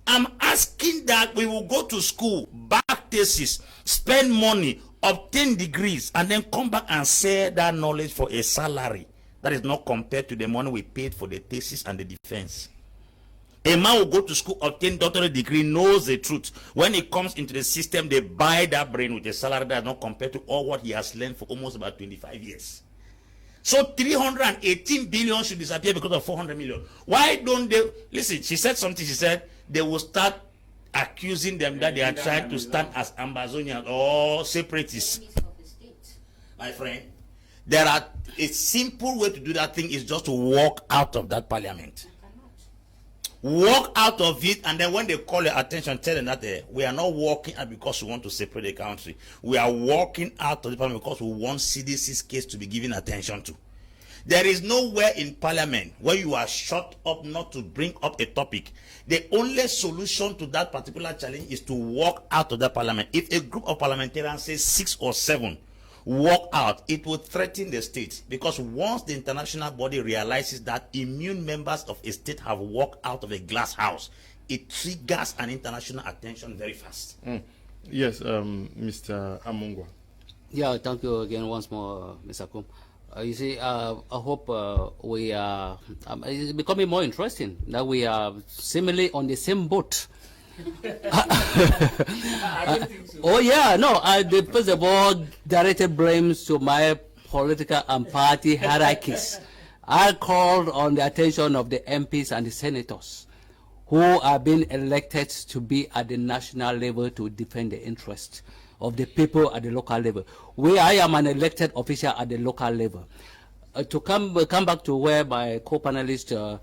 I'm asking that we will go to school, back thesis, spend money, obtain degrees, and then come back and sell that knowledge for a salary that is not compared to the money we paid for the thesis and the defense. A man will go to school, obtain doctorate degree, knows the truth. When he comes into the system, they buy that brain with a salary that is not compared to all what he has learned for almost about 25 years. So 318 billion should disappear because of 400 million. Why don't they? Listen, she said something. She said they will start accusing them that they are trying to stand as Amazonians or separatists. My friend, a simple way to do that thing is just to walk out of that parliament. Walk out of it, and then when they call your attention, tell them that we are not walking out because we want to separate the country. We are walking out of the parliament because we want CDC's case to be given attention to. There is nowhere in parliament where you are shut up not to bring up a topic. The only solution to that particular challenge is to walk out of the parliament. If a group of parliamentarians say 6 or 7 walk out, it will threaten the state, because once the international body realizes that immune members of a state have walked out of a glass house, it triggers an international attention very fast. Yes, Mr. Amungwa. Yeah, thank you again once more, Mr. Kum. You see, I hope we are it's becoming more interesting that we are seemingly on the same boat. I don't think so. Oh yeah, no. First of all, directed blames to my political and party hierarchies. I called on the attention of the MPs and the senators who are being elected to be at the national level to defend the interests of the people at the local level. I am an elected official at the local level. To come back to where my co-panelist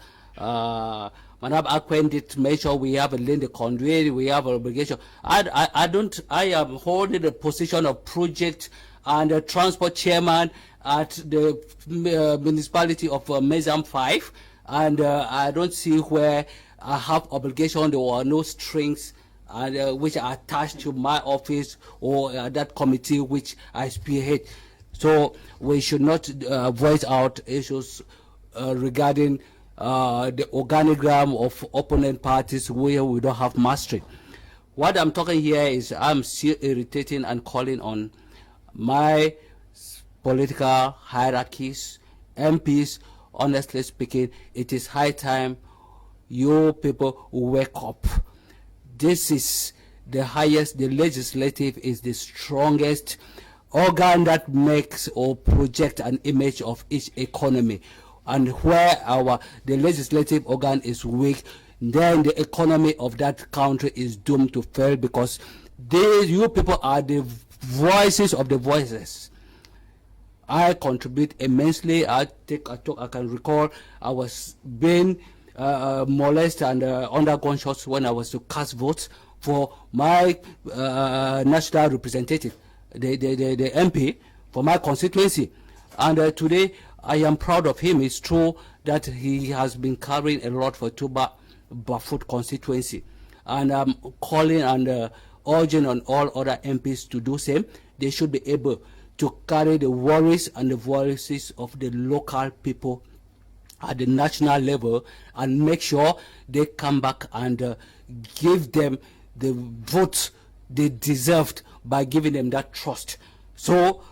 Madam Akwen did make sure we have a lane the conduit, we have an obligation. I am holding the position of project and transport chairman at the municipality of Mezam 5, and I don't see where I have obligation. There were no strings and which are attached to my office or that committee which I spearhead. So we should not voice out issues regarding the organigram of opponent parties where we don't have mastery. What I'm talking here is I'm still irritating and calling on my political hierarchies, MPs. Honestly speaking, it is high time you people wake up. This is the highest, the legislative is the strongest organ that makes or project an image of each economy. And where the legislative organ is weak, then the economy of that country is doomed to fail, because you people are the voices of the voiceless. I contribute immensely. I can recall I was being molested and undergone shots when I was to cast votes for my national representative, the MP for my constituency. And today I am proud of him. It's true that he has been carrying a lot for Tuba Bafut constituency. And I'm calling and urging on all other MPs to do same. They should be able to carry the worries and the voices of the local people at the national level and make sure they come back and give them the votes they deserved by giving them that trust. So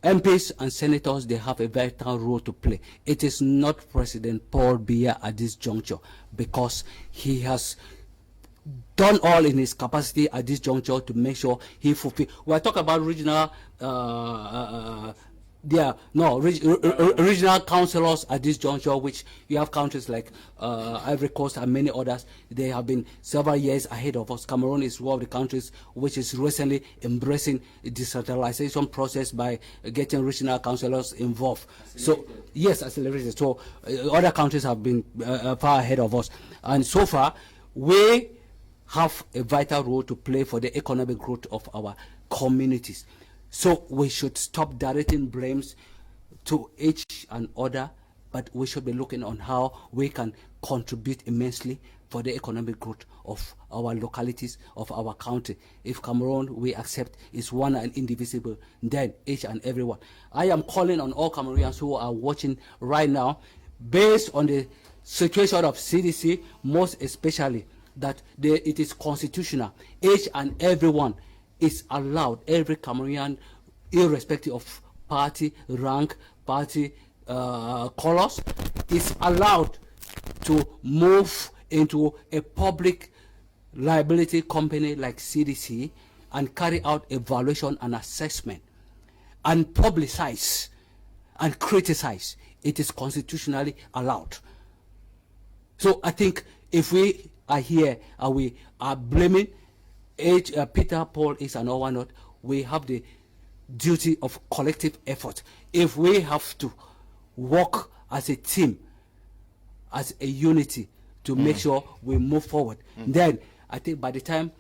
MPs and senators, they have a vital role to play. It is not President Paul Biya at this juncture, because he has done all in his capacity at this juncture to make sure he fulfill. We are talking about regional regional councillors at this juncture, which you have countries like Ivory Coast and many others. They have been several years ahead of us. Cameroon is one of the countries which is recently embracing the decentralization process by getting regional councillors involved. So yes, accelerated. So other countries have been far ahead of us, and so far we have a vital role to play for the economic growth of our communities. So we should stop directing blames to each and other, but we should be looking on how we can contribute immensely for the economic growth of our localities, of our country. If Cameroon, we accept, is one and indivisible, then each and everyone. I am calling on all Cameroonians who are watching right now, based on the situation of CDC, most especially, that it is constitutional. Each and everyone is allowed, every Cameroonian, irrespective of party rank, party colors, is allowed to move into a public liability company like CDC and carry out evaluation and assessment and publicize and criticize. It is constitutionally allowed. So I think if we are here and we are blaming Peter, Paul, is and all not, we have the duty of collective effort. If we have to work as a team, as a unity, to make sure we move forward, then I think by the time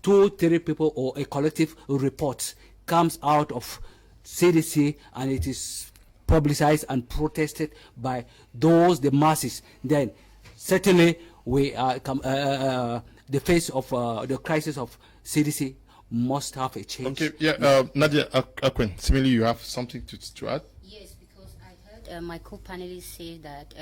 2-3 people or a collective report comes out of CDC and it is publicized and protested by the masses, then certainly we are the face of the crisis of CDC must have a change. Okay, yeah, Nadia Akwen, similarly you have something to add? Yes, because I heard my co-panelist say that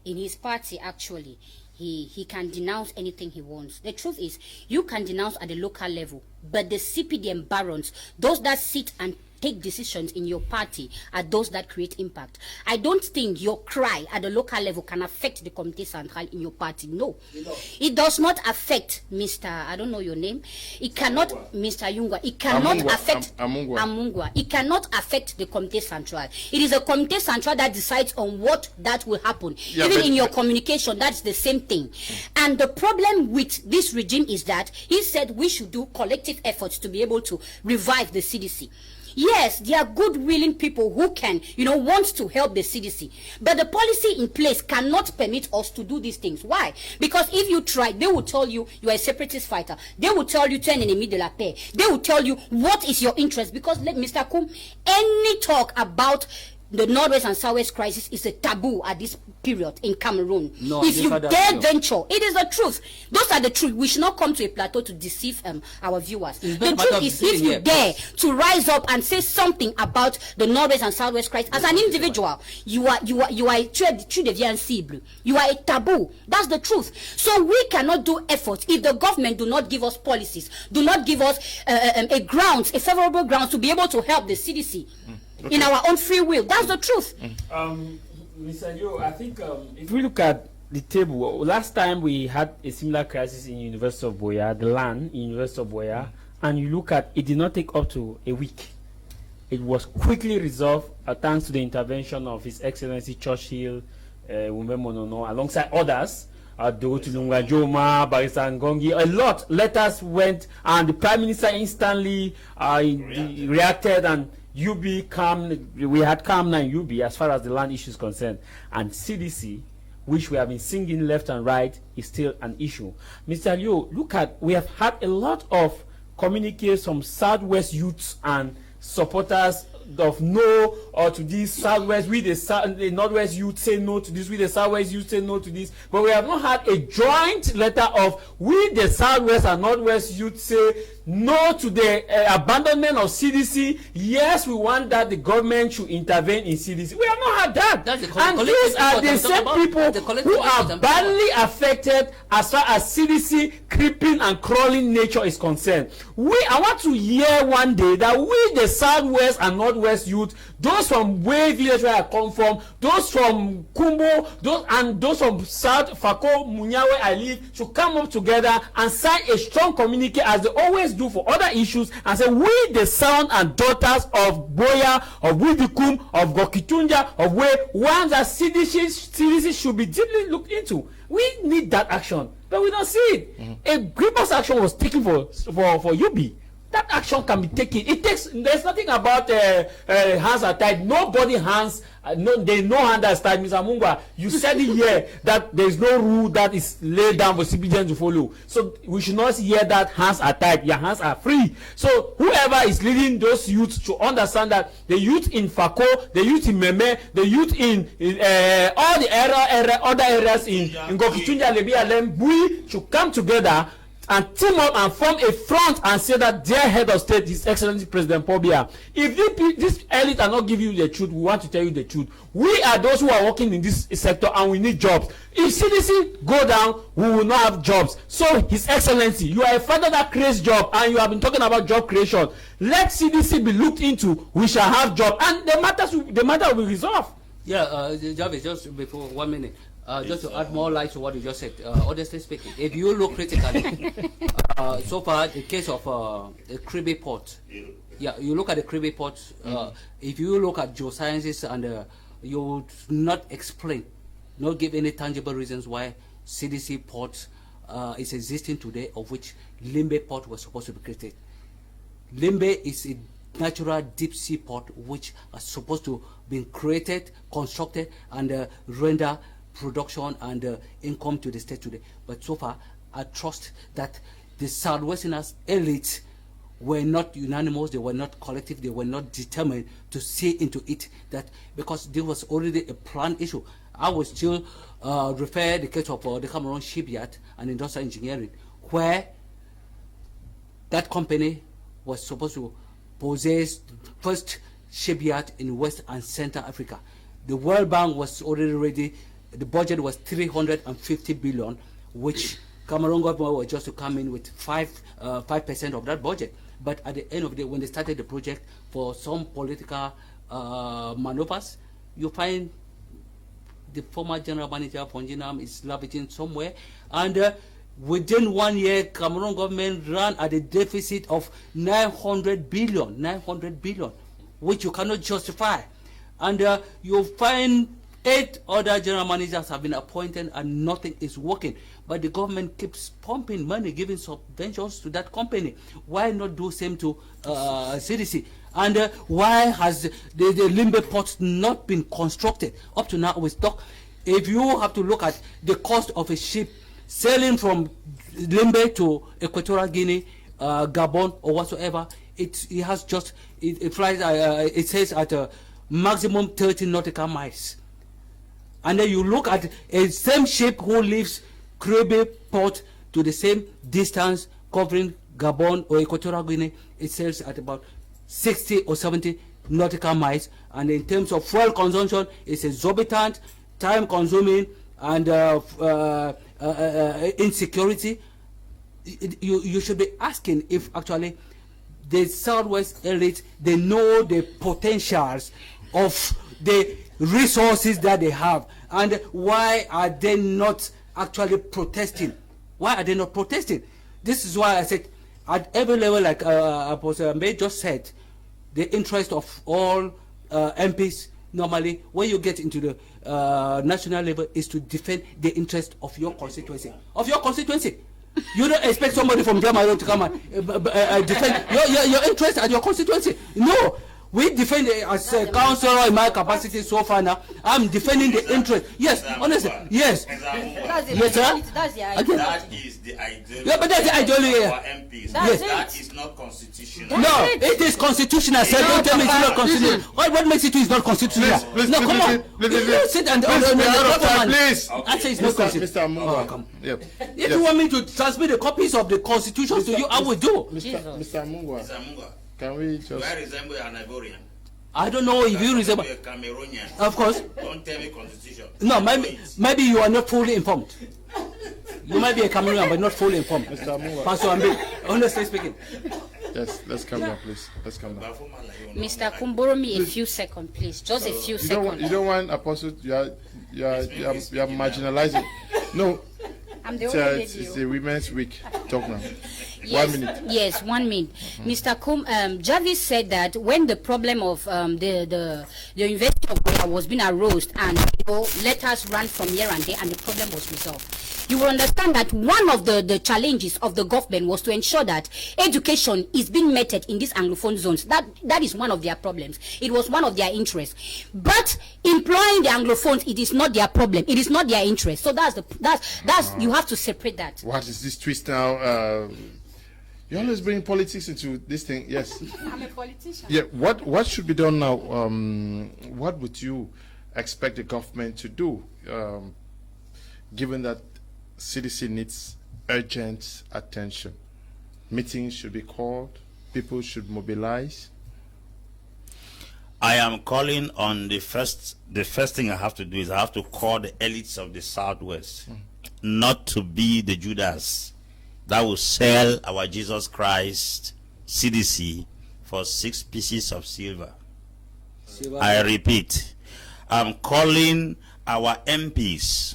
in his party, actually, he can denounce anything he wants. The truth is, you can denounce at the local level, but the CPDM barons, those that sit and take decisions in your party, are those that create impact. I don't think your cry at the local level can affect the Comité Central in your party. No, it does not affect Mr. I don't know your name. It cannot, Mr. Yungwa. It cannot affect Amungwa. It cannot affect the Comité Central. It is a Comité Central that decides on what that will happen. Yeah, even in your communication, that's the same thing. And the problem with this regime is that he said we should do collective efforts to be able to revive the CDC. Yes, there are good willing people who can, want to help the CDC. But the policy in place cannot permit us to do these things. Why? Because if you try, they will tell you are a separatist fighter. They will tell you turn ennemi de la paix. They will tell you what is your interest. Because, Mr. Kum, any talk about the Northwest and Southwest crisis is a taboo at this period in Cameroon. No, if you dare venture, it is the truth. Those are the truth. We should not come to a plateau to deceive our viewers. The truth is, if you dare to rise up and say something about the Northwest and Southwest crisis as an individual, you are a taboo. That's the truth. So we cannot do efforts if the government do not give us policies, do not give us a favorable grounds to be able to help the CDC. Okay. In our own free will. That's the truth. Mr. Yo, I think if we look at the table, last time we had a similar crisis in University of Boya, the land in University of Boya, and you look at it did not take up to a week. It was quickly resolved thanks to the intervention of His Excellency Churchill, alongside others. Dogotulunga Joma, Barrister Ngongi, a lot. Letters went, and the Prime Minister instantly reacted, and UB we had calm now in UB as far as the land issue is concerned, and CDC, which we have been singing left and right, is still an issue. Mr. Liu, we have had a lot of communiques from Southwest youths and supporters of no or to this. Southwest, the Northwest youth say no to this, we the Southwest youth say no to this, but we have not had a joint letter of we the Southwest and Northwest youth say no to the abandonment of CDC. Yes, we want that the government should intervene in CDC. We have not had that. And these are the same people who are badly affected as far as CDC creeping and crawling nature is concerned. I want to hear one day that we the Southwest and Northwest youth, those from Way village where I come from, those from Kumbo, those from South Fako, Munya where I live, should come up together and sign a strong communique as they always do for other issues, and say we the sons and daughters of Boya, of Widikum, of Gokitunja, of Way, ones that CDC should be deeply looked into. We need that action, but we don't see it. A grievous action was taken for UB. That action can be taken. There's nothing about hands are tied. Nobody hands. There's no hand that's tied. Mr. Mungwa, you said it here that there's no rule that is laid down for CBDN to follow. So we should not hear that hands are tied. Your hands are free. So whoever is leading those youths should understand that the youth in Fako, the youth in Meme, the youth in all the other areas in Gokitunja, Lebia, Lembui should come together and team up and form a front and say that their head of state, His Excellency President Paul Biya, if this elite are not giving you the truth, we want to tell you the truth. We are those who are working in this sector and we need jobs. If CDC go down, we will not have jobs. So His Excellency, you are a father that creates jobs and you have been talking about job creation. Let CDC be looked into. We shall have jobs and the matter will be resolved. Yeah, Javi, just before 1 minute. Just to add more light to what you just said, honestly speaking, if you look critically, so far the case of the Kribi port, you look at the Kribi port, if you look at geosciences and you would not explain, not give any tangible reasons why CDC port is existing today, of which Limbe port was supposed to be created. Limbe is a natural deep sea port which are supposed to be created, constructed, and render production and income to the state today. But so far, I trust that the Southwesterners elites were not unanimous, they were not collective, they were not determined to see into it, that because there was already a planned issue. I will still refer the case of the Cameroon shipyard and industrial engineering, where that company was supposed to possess the first shipyard in West and Central Africa. The World Bank was already ready the budget was 350 billion, which Cameroon government was just to come in with 5% of that budget. But at the end of the day, when they started the project, for some political maneuvers, you find the former general manager of Fonjinam is lavishing somewhere, and within 1 year, Cameroon government ran at a deficit of 900 billion, which you cannot justify. And you find 8 other general managers have been appointed and nothing is working. But the government keeps pumping money, giving subventions to that company. Why not do same to CDC? And why has the Limbe port not been constructed? Up to now, we talk. If you have to look at the cost of a ship sailing from Limbe to Equatorial Guinea, Gabon, or whatsoever, it flies. It says at a maximum 30 nautical miles. And then you look at a same ship who leaves Krebe port to the same distance covering Gabon or Equatorial Guinea, it sails at about 60 or 70 nautical miles. And in terms of fuel consumption, it's exorbitant, time consuming, and insecurity. You should be asking if actually the Southwest elite, they know the potentials of the resources that they have, and why are they not actually protesting? Why are they not protesting? This is why I said at every level, like Apostle May just said, the interest of all MPs normally, when you get into the national level, is to defend the interest of your constituency. You don't expect somebody from Cameroun to come and defend your interest at your constituency. No. We defend it as a councillor in my capacity so far now. I'm defending the interest. Yes, honestly. Yes. Yes, sir. That is the ideology. Yeah, but that's the ideology. Of our MPs. Yes. That is not constitutional. No, it is constitutional, sir. Don't tell me it's not constitutional. What makes it not constitutional? Please, no, come on. You sit and please. I say it's not constitutional. Mr. Munga. Yep. If you want me to transmit the copies of the constitution to you, I will do. Mr. Munga. Can we just... Do I resemble an Ivorian? I don't know if you resemble... A Cameroonian. Of course. Don't tell me constitution. No, maybe you are not fully informed. You might be a Cameroonian, but not fully informed. Mr. Munga. Pastor Ambi, honestly speaking. Yes, let's come down, please. Let's come down. Mr. Kumboro, me a few seconds, please. Just a few seconds. You don't want Apostle... You are marginalizing. No. I'm the only lady. It's the Women's Week. Talk now. Yes, 1 minute. Yes, 1 minute. Mr. Jarvis said that when the problem of the University of Ghana was being arose and letters ran from here and there and the problem was resolved, you will understand that one of the challenges of the government was to ensure that education is being meted in these Anglophone zones. That is one of their problems. It was one of their interests. But employing the Anglophones, it is not their problem. It is not their interest. So that's you have to separate that. What is this twist now? You always bring politics into this thing. Yes. I'm a politician. Yeah. What should be done now? What would you expect the government to do, given that CDC needs urgent attention? Meetings should be called. People should mobilize. I am calling on the first thing I have to do is I have to call the elites of the Southwest not to be the Judas that will sell our Jesus Christ CDC for 6 pieces of silver. I repeat, I'm calling our MPs,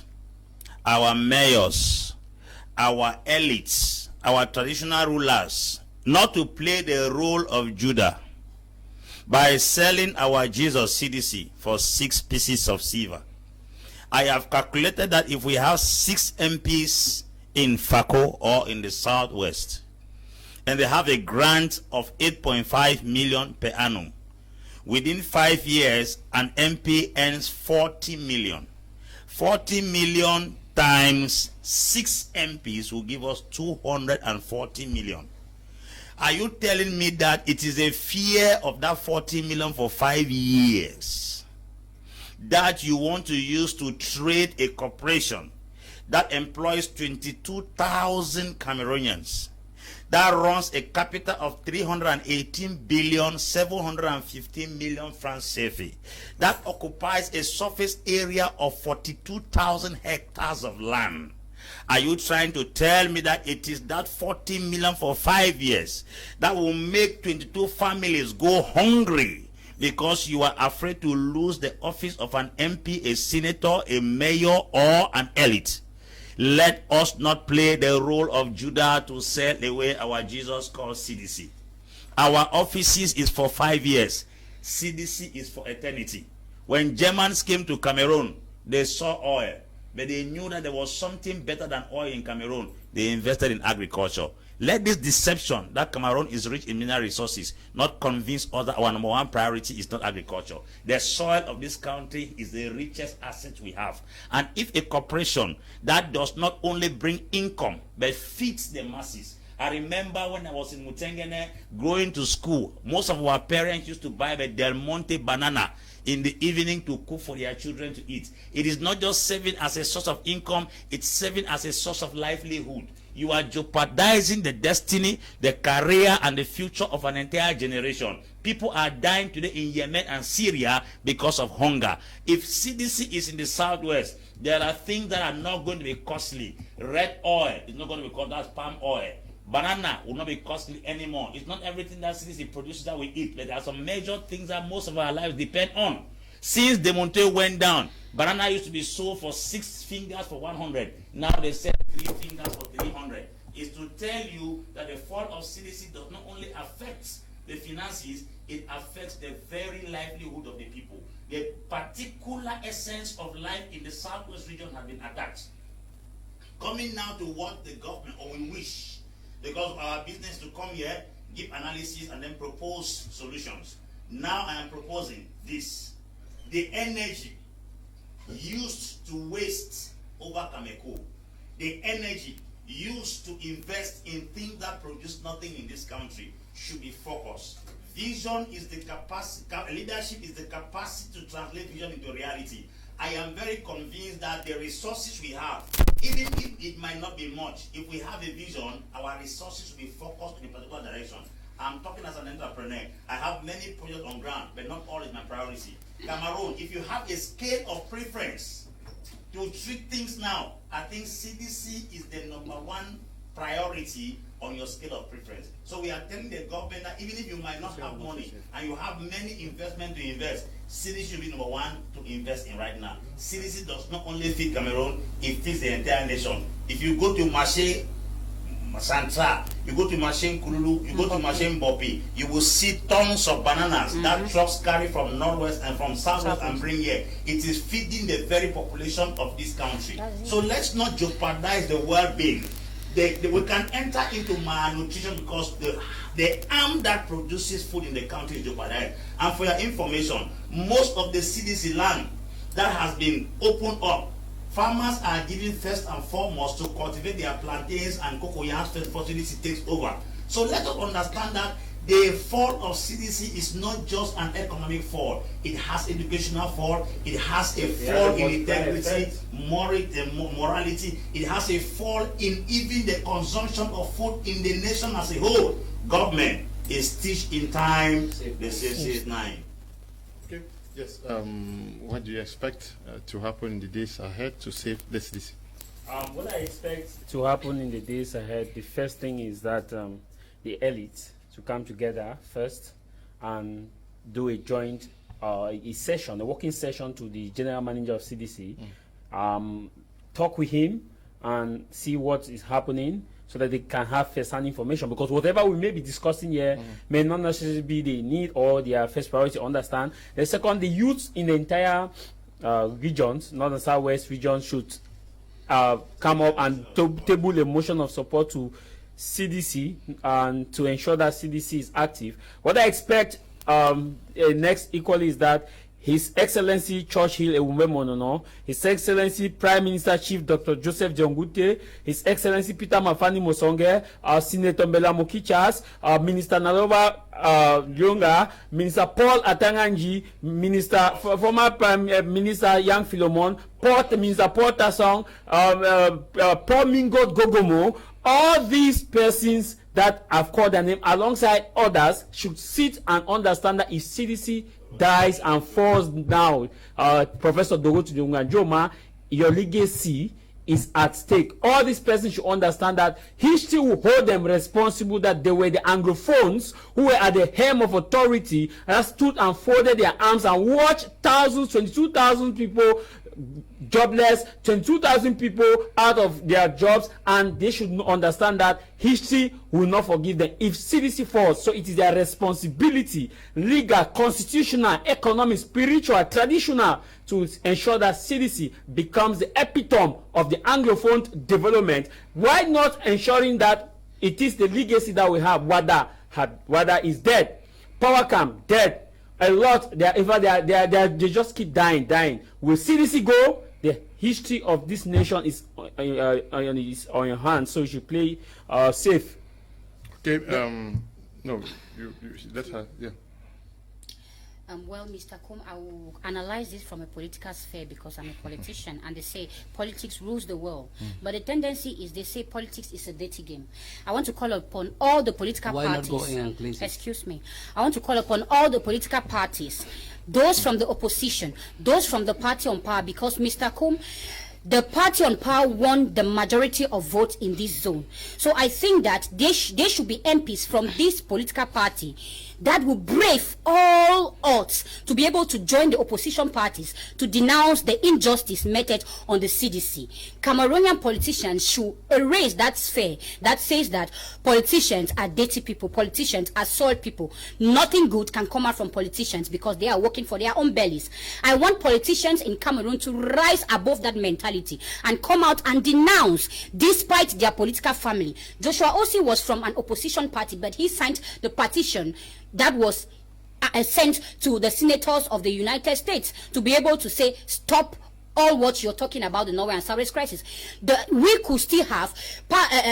our mayors, our elites, our traditional rulers, not to play the role of Judah by selling our Jesus CDC for 6 pieces of silver. I have calculated that if we have 6 MPs in FACO or in the Southwest, and they have a grant of 8.5 million per annum, within 5 years, an MP earns 40 million. 40 million times 6 MPs will give us 240 million. Are you telling me that it is a fear of that 40 million for 5 years that you want to use to trade a corporation that employs 22,000 Cameroonians that runs a capital of 318,715,000,000 francs CFA, that occupies a surface area of 42,000 hectares of land. Are you trying to tell me that it is that 40 million for 5 years that will make 22 families go hungry because you are afraid to lose the office of an MP, a senator, a mayor, or an elite? Let us not play the role of Judah to sell away our Jesus called CDC. Our offices is for 5 years. CDC is for eternity. When Germans came to Cameroon, they saw oil, but they knew that there was something better than oil in Cameroon. They invested in agriculture. Let this deception that Cameroon is rich in mineral resources not convince us that our number one priority is not agriculture. The soil of this country is the richest asset we have. And if a corporation that does not only bring income but feeds the masses. I remember when I was in Mutengene going to school, most of our parents used to buy the Del Monte banana in the evening to cook for their children to eat. It is not just serving as a source of income, it's serving as a source of livelihood. You are jeopardizing the destiny, the career, and the future of an entire generation. People are dying today in Yemen and Syria because of hunger. If CDC is in the southwest, there are things that are not going to be costly. Red oil is not going to be called as palm oil. Banana will not be costly anymore. It's not everything that CDC produces that we eat, but there are some major things that most of our lives depend on. Since the Monte went down, banana used to be sold for 6 fingers for 100. Now they sell 3 fingers for 300. It's to tell you that the fall of CDC does not only affect the finances, it affects the very livelihood of the people. The particular essence of life in the southwest region has been attacked. Coming now to what the government, or we wish, because of our business to come here, give analysis, and then propose solutions. Now I am proposing this. The energy used to waste over Kameko, the energy used to invest in things that produce nothing in this country should be focused. Vision is the capacity, leadership is the capacity to translate vision into reality. I am very convinced that the resources we have, even if it might not be much, if we have a vision, our resources will be focused in a particular direction. I'm talking as an entrepreneur. I have many projects on ground, but not all is my priority. Cameroon, if you have a scale of preference to treat things now, I think CDC is the #1 priority on your scale of preference. So we are telling the government that even if you might not have money and you have many investments to invest, CDC should be #1 to invest in right now. CDC does not only feed Cameroon, it feeds the entire nation. If you go to Marché Santra, you go to Marché Kululu, you go to Marché Mbopi, you will see tons of bananas that trucks carry from northwest and from southwest and bring here. It is feeding the very population of this country. So let's not jeopardize the well-being. We can enter into malnutrition because the arm that produces food in the country is jeopardized. And for your information, most of the CDC land that has been opened up, farmers are given first and foremost to cultivate their plantains and cocoyams before CDC takes over. So let us understand that the fall of CDC is not just an economic fall. It has educational fall. It has a fall in integrity, morality. It has a fall in even the consumption of food in the nation as a whole. Government is stitched in time. The says 9. Okay. Yes. What do you expect to happen in the days ahead to save the CDC? What I expect to happen in the days ahead, the first thing is that the elite to come together first and do a joint a session, a working session to the general manager of CDC, talk with him and see what is happening so that they can have first-hand information, because whatever we may be discussing here may not necessarily be the need or their first priority to understand. The second, the youth in the entire regions, northern southwest region, should come up and table a motion of support to CDC and to ensure that CDC is active. What I expect next equally is that His Excellency Churchill Ewumemonono, His Excellency Prime Minister Chief Dr. Joseph Jongute, His Excellency Peter Mafani Mosonge, Senator Mbela Mokichas, Minister Naroba Lyonga, Minister Paul Atanganji, former Prime Minister Yang Philomon, Minister Paul Tassong, Paul Mingo Gogomo. All these persons that I've called their name alongside others should sit and understand that if CDC dies and falls now, Professor Dogotu Joma, your legacy is at stake. All these persons should understand that history will hold them responsible, that they were the Anglophones who were at the helm of authority and stood and folded their arms and watched thousands, 22,000 people jobless, 22,000 people out of their jobs, and they should understand that history will not forgive them if CDC falls. So it is their responsibility, legal, constitutional, economic, spiritual, traditional, to ensure that CDC becomes the epitome of the Anglophone development. Why not ensuring that it is the legacy that we have? Wada is dead, PowerCam dead. A lot, they just keep dying. Will CDC go? The history of this nation is on your hands, so you should play safe. Okay. No, you let her. Yeah. Well, Mr. Kum, I will analyze this from a political sphere because I'm a politician, and they say politics rules the world. But the tendency is they say politics is a dirty game. I want to call upon all the political parties. Why not go in and clean it? Excuse me. I want to call upon all the political parties, those from the opposition, those from the party on power, because Mr. Kum, the party on power won the majority of votes in this zone. So I think that there should be MPs from this political party that will brave all odds to be able to join the opposition parties to denounce the injustice meted on the CDC. Cameroonian politicians should erase that sphere that says that politicians are dirty people, politicians are soiled people. Nothing good can come out from politicians because they are working for their own bellies. I want politicians in Cameroon to rise above that mentality and come out and denounce, despite their political family. Joshua Osi was from an opposition party, but he signed the petition that was sent to the senators of the United States to be able to say, stop all what you're talking about, the Norway and Southwest crisis. We could still have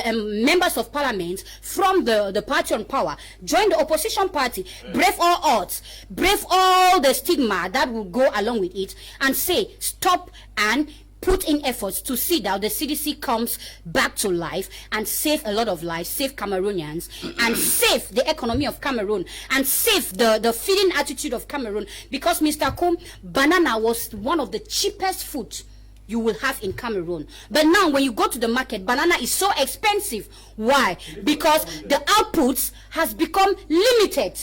members of parliament from the party on power join the opposition party, brave all odds, brave all the stigma that will go along with it, and say, stop, and put in efforts to see that the CDC comes back to life and save a lot of lives, save Cameroonians, and save the economy of Cameroon, and save the feeding attitude of Cameroon. Because, Mr. Kum, banana was one of the cheapest foods you will have in Cameroon. But now when you go to the market, banana is so expensive. Why? Because the outputs has become limited.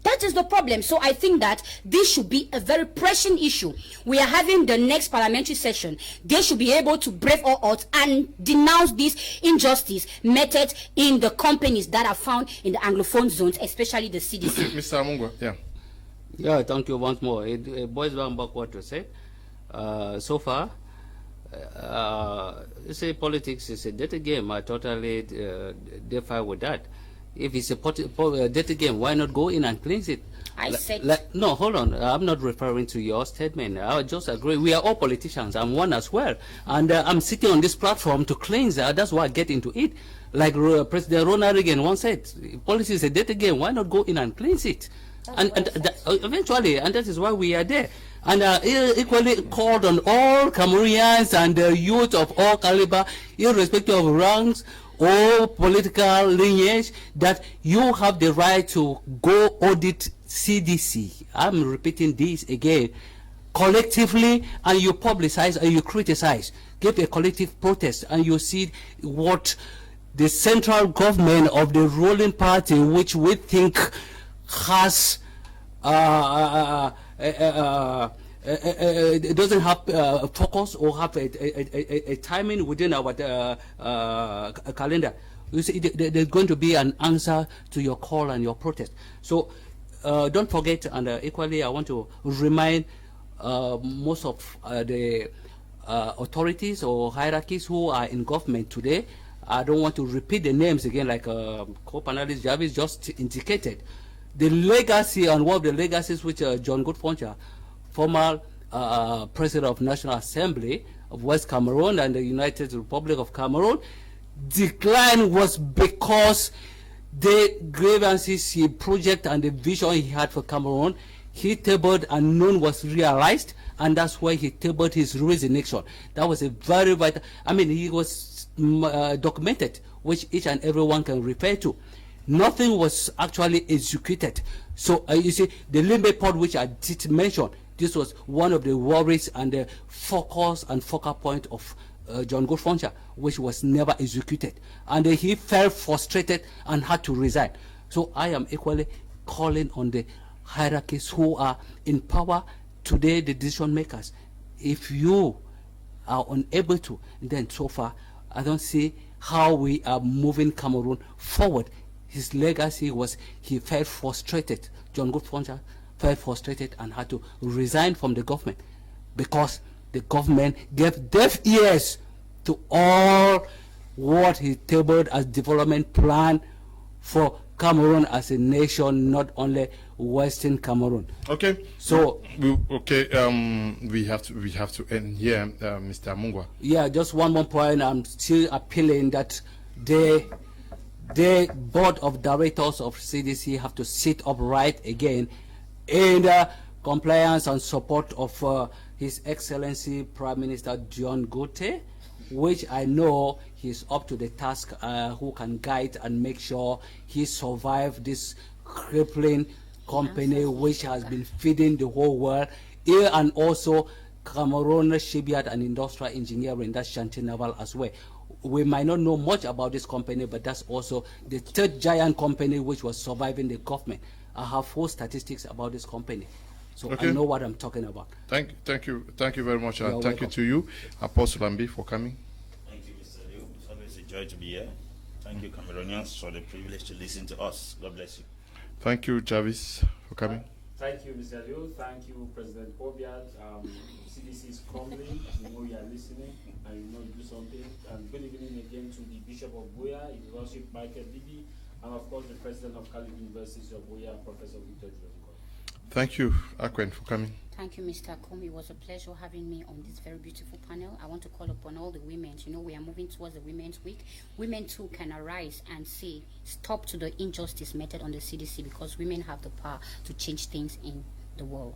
That is the problem. So I think that this should be a very pressing issue. We are having the next parliamentary session. They should be able to brave all odds and denounce this injustice meted in the companies that are found in the Anglophone zones, especially the CDC. Mr. Amungwa, yeah. Yeah, thank you once more. It boils down back what you said. So far, you say politics is a dirty game. I totally defy with that. If it's a dirty game, why not go in and cleanse it? No, hold on. I'm not referring to your statement. I just agree. We are all politicians. I'm one as well. And I'm sitting on this platform to cleanse. That's why I get into it. Like President Ronald Reagan once said, policy is a dirty game. Why not go in and cleanse it? Eventually, and that is why we are there. And equally called on all Cameroonians and youth of all caliber, irrespective of ranks or political lineage, that you have the right to go audit CDC. I'm repeating this again. Collectively, and you publicize and you criticize. Give a collective protest, and you see what the central government of the ruling party, which we think has it doesn't have focus or have a timing within our calendar. You see, there's going to be an answer to your call and your protest. So don't forget, and equally I want to remind most of the authorities or hierarchies who are in government today. I don't want to repeat the names again, like co-panelist Jarvis just indicated. The legacy, and one of the legacies which John Goodfoncha, former President of National Assembly of West Cameroon and the United Republic of Cameroon, decline was because the grievances he project and the vision he had for Cameroon, he tabled and none was realized, and that's why he tabled his resignation. That was a very vital, I mean, he was documented which each and everyone can refer to. Nothing was actually executed. So you see, the Limbe port, which I did mention, this was one of the worries and the focus and focal point of John Goodfoncha, which was never executed. And he felt frustrated and had to resign. So I am equally calling on the hierarchies who are in power today, the decision makers. If you are unable to, then so far, I don't see how we are moving Cameroon forward. His legacy was he felt frustrated. John Goodfoncha felt frustrated and had to resign from the government because the government gave deaf ears to all what he tabled as development plan for Cameroon as a nation, not only Western Cameroon. Okay. So we have to end here, Mr. Mungwa. Yeah, just one more point. I'm still appealing that the board of directors of CDC have to sit upright again in compliance and support of His Excellency Prime Minister John Gote, which I know he's up to the task, who can guide and make sure he survived this crippling company which has been feeding the whole world, and also Cameroon shipyard and industrial engineering, that's Shanti Naval as well. We might not know much about this company, but that's also the third giant company which was surviving the government. I have full statistics about this company, so I know what I'm talking about. Thank you very much, and thank you welcome. to you, Apostle Ambi, for coming. Thank you, Mr. Liu. It's always a joy to be here. Thank you, Cameroonians, for the privilege to listen to us. God bless you. Thank you, Jarvis, for coming. Thank you, Mr. Liu. Thank you, President Obiad. CDC is crumbling. You know you are listening and you know do something. And good evening again to the Bishop of Boya, His Lordship Michael Bibi, and of course the President of Cali University of Boya, Professor Victor Johnko. Thank you, Akwen, for coming. Thank you, Mr. Kom. It was a pleasure having me on this very beautiful panel. I want to call upon all the women. You know, we are moving towards the Women's Week. Women too can arise and say, stop to the injustice meted on the CDC, because women have the power to change things in the world.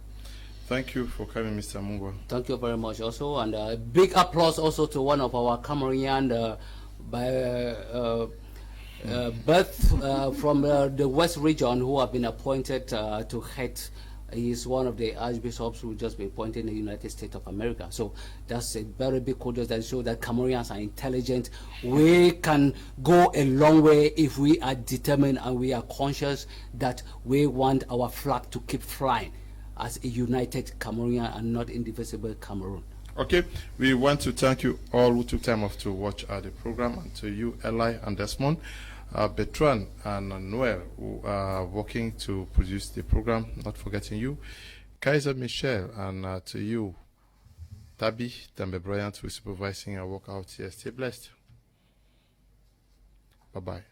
Thank you for coming, Mr. Mungwa. Thank you very much also, and a big applause also to one of our Cameroonian birth from the West region who have been appointed to head. He is one of the archbishops who just been appointed in the United States of America. So that's a very big kudos that shows that Cameroonians are intelligent. We can go a long way if we are determined and we are conscious that we want our flag to keep flying as a united Cameroonian and not indivisible Cameroon. Okay, we want to thank you all who took time off to watch the program, and to you, Eli and Desmond, Bertrand and Noel, who are working to produce the program, not forgetting you, Kaiser Michelle, and to you, Tabi Dambe Bryant, who is supervising our work out here. Stay blessed. Bye-bye.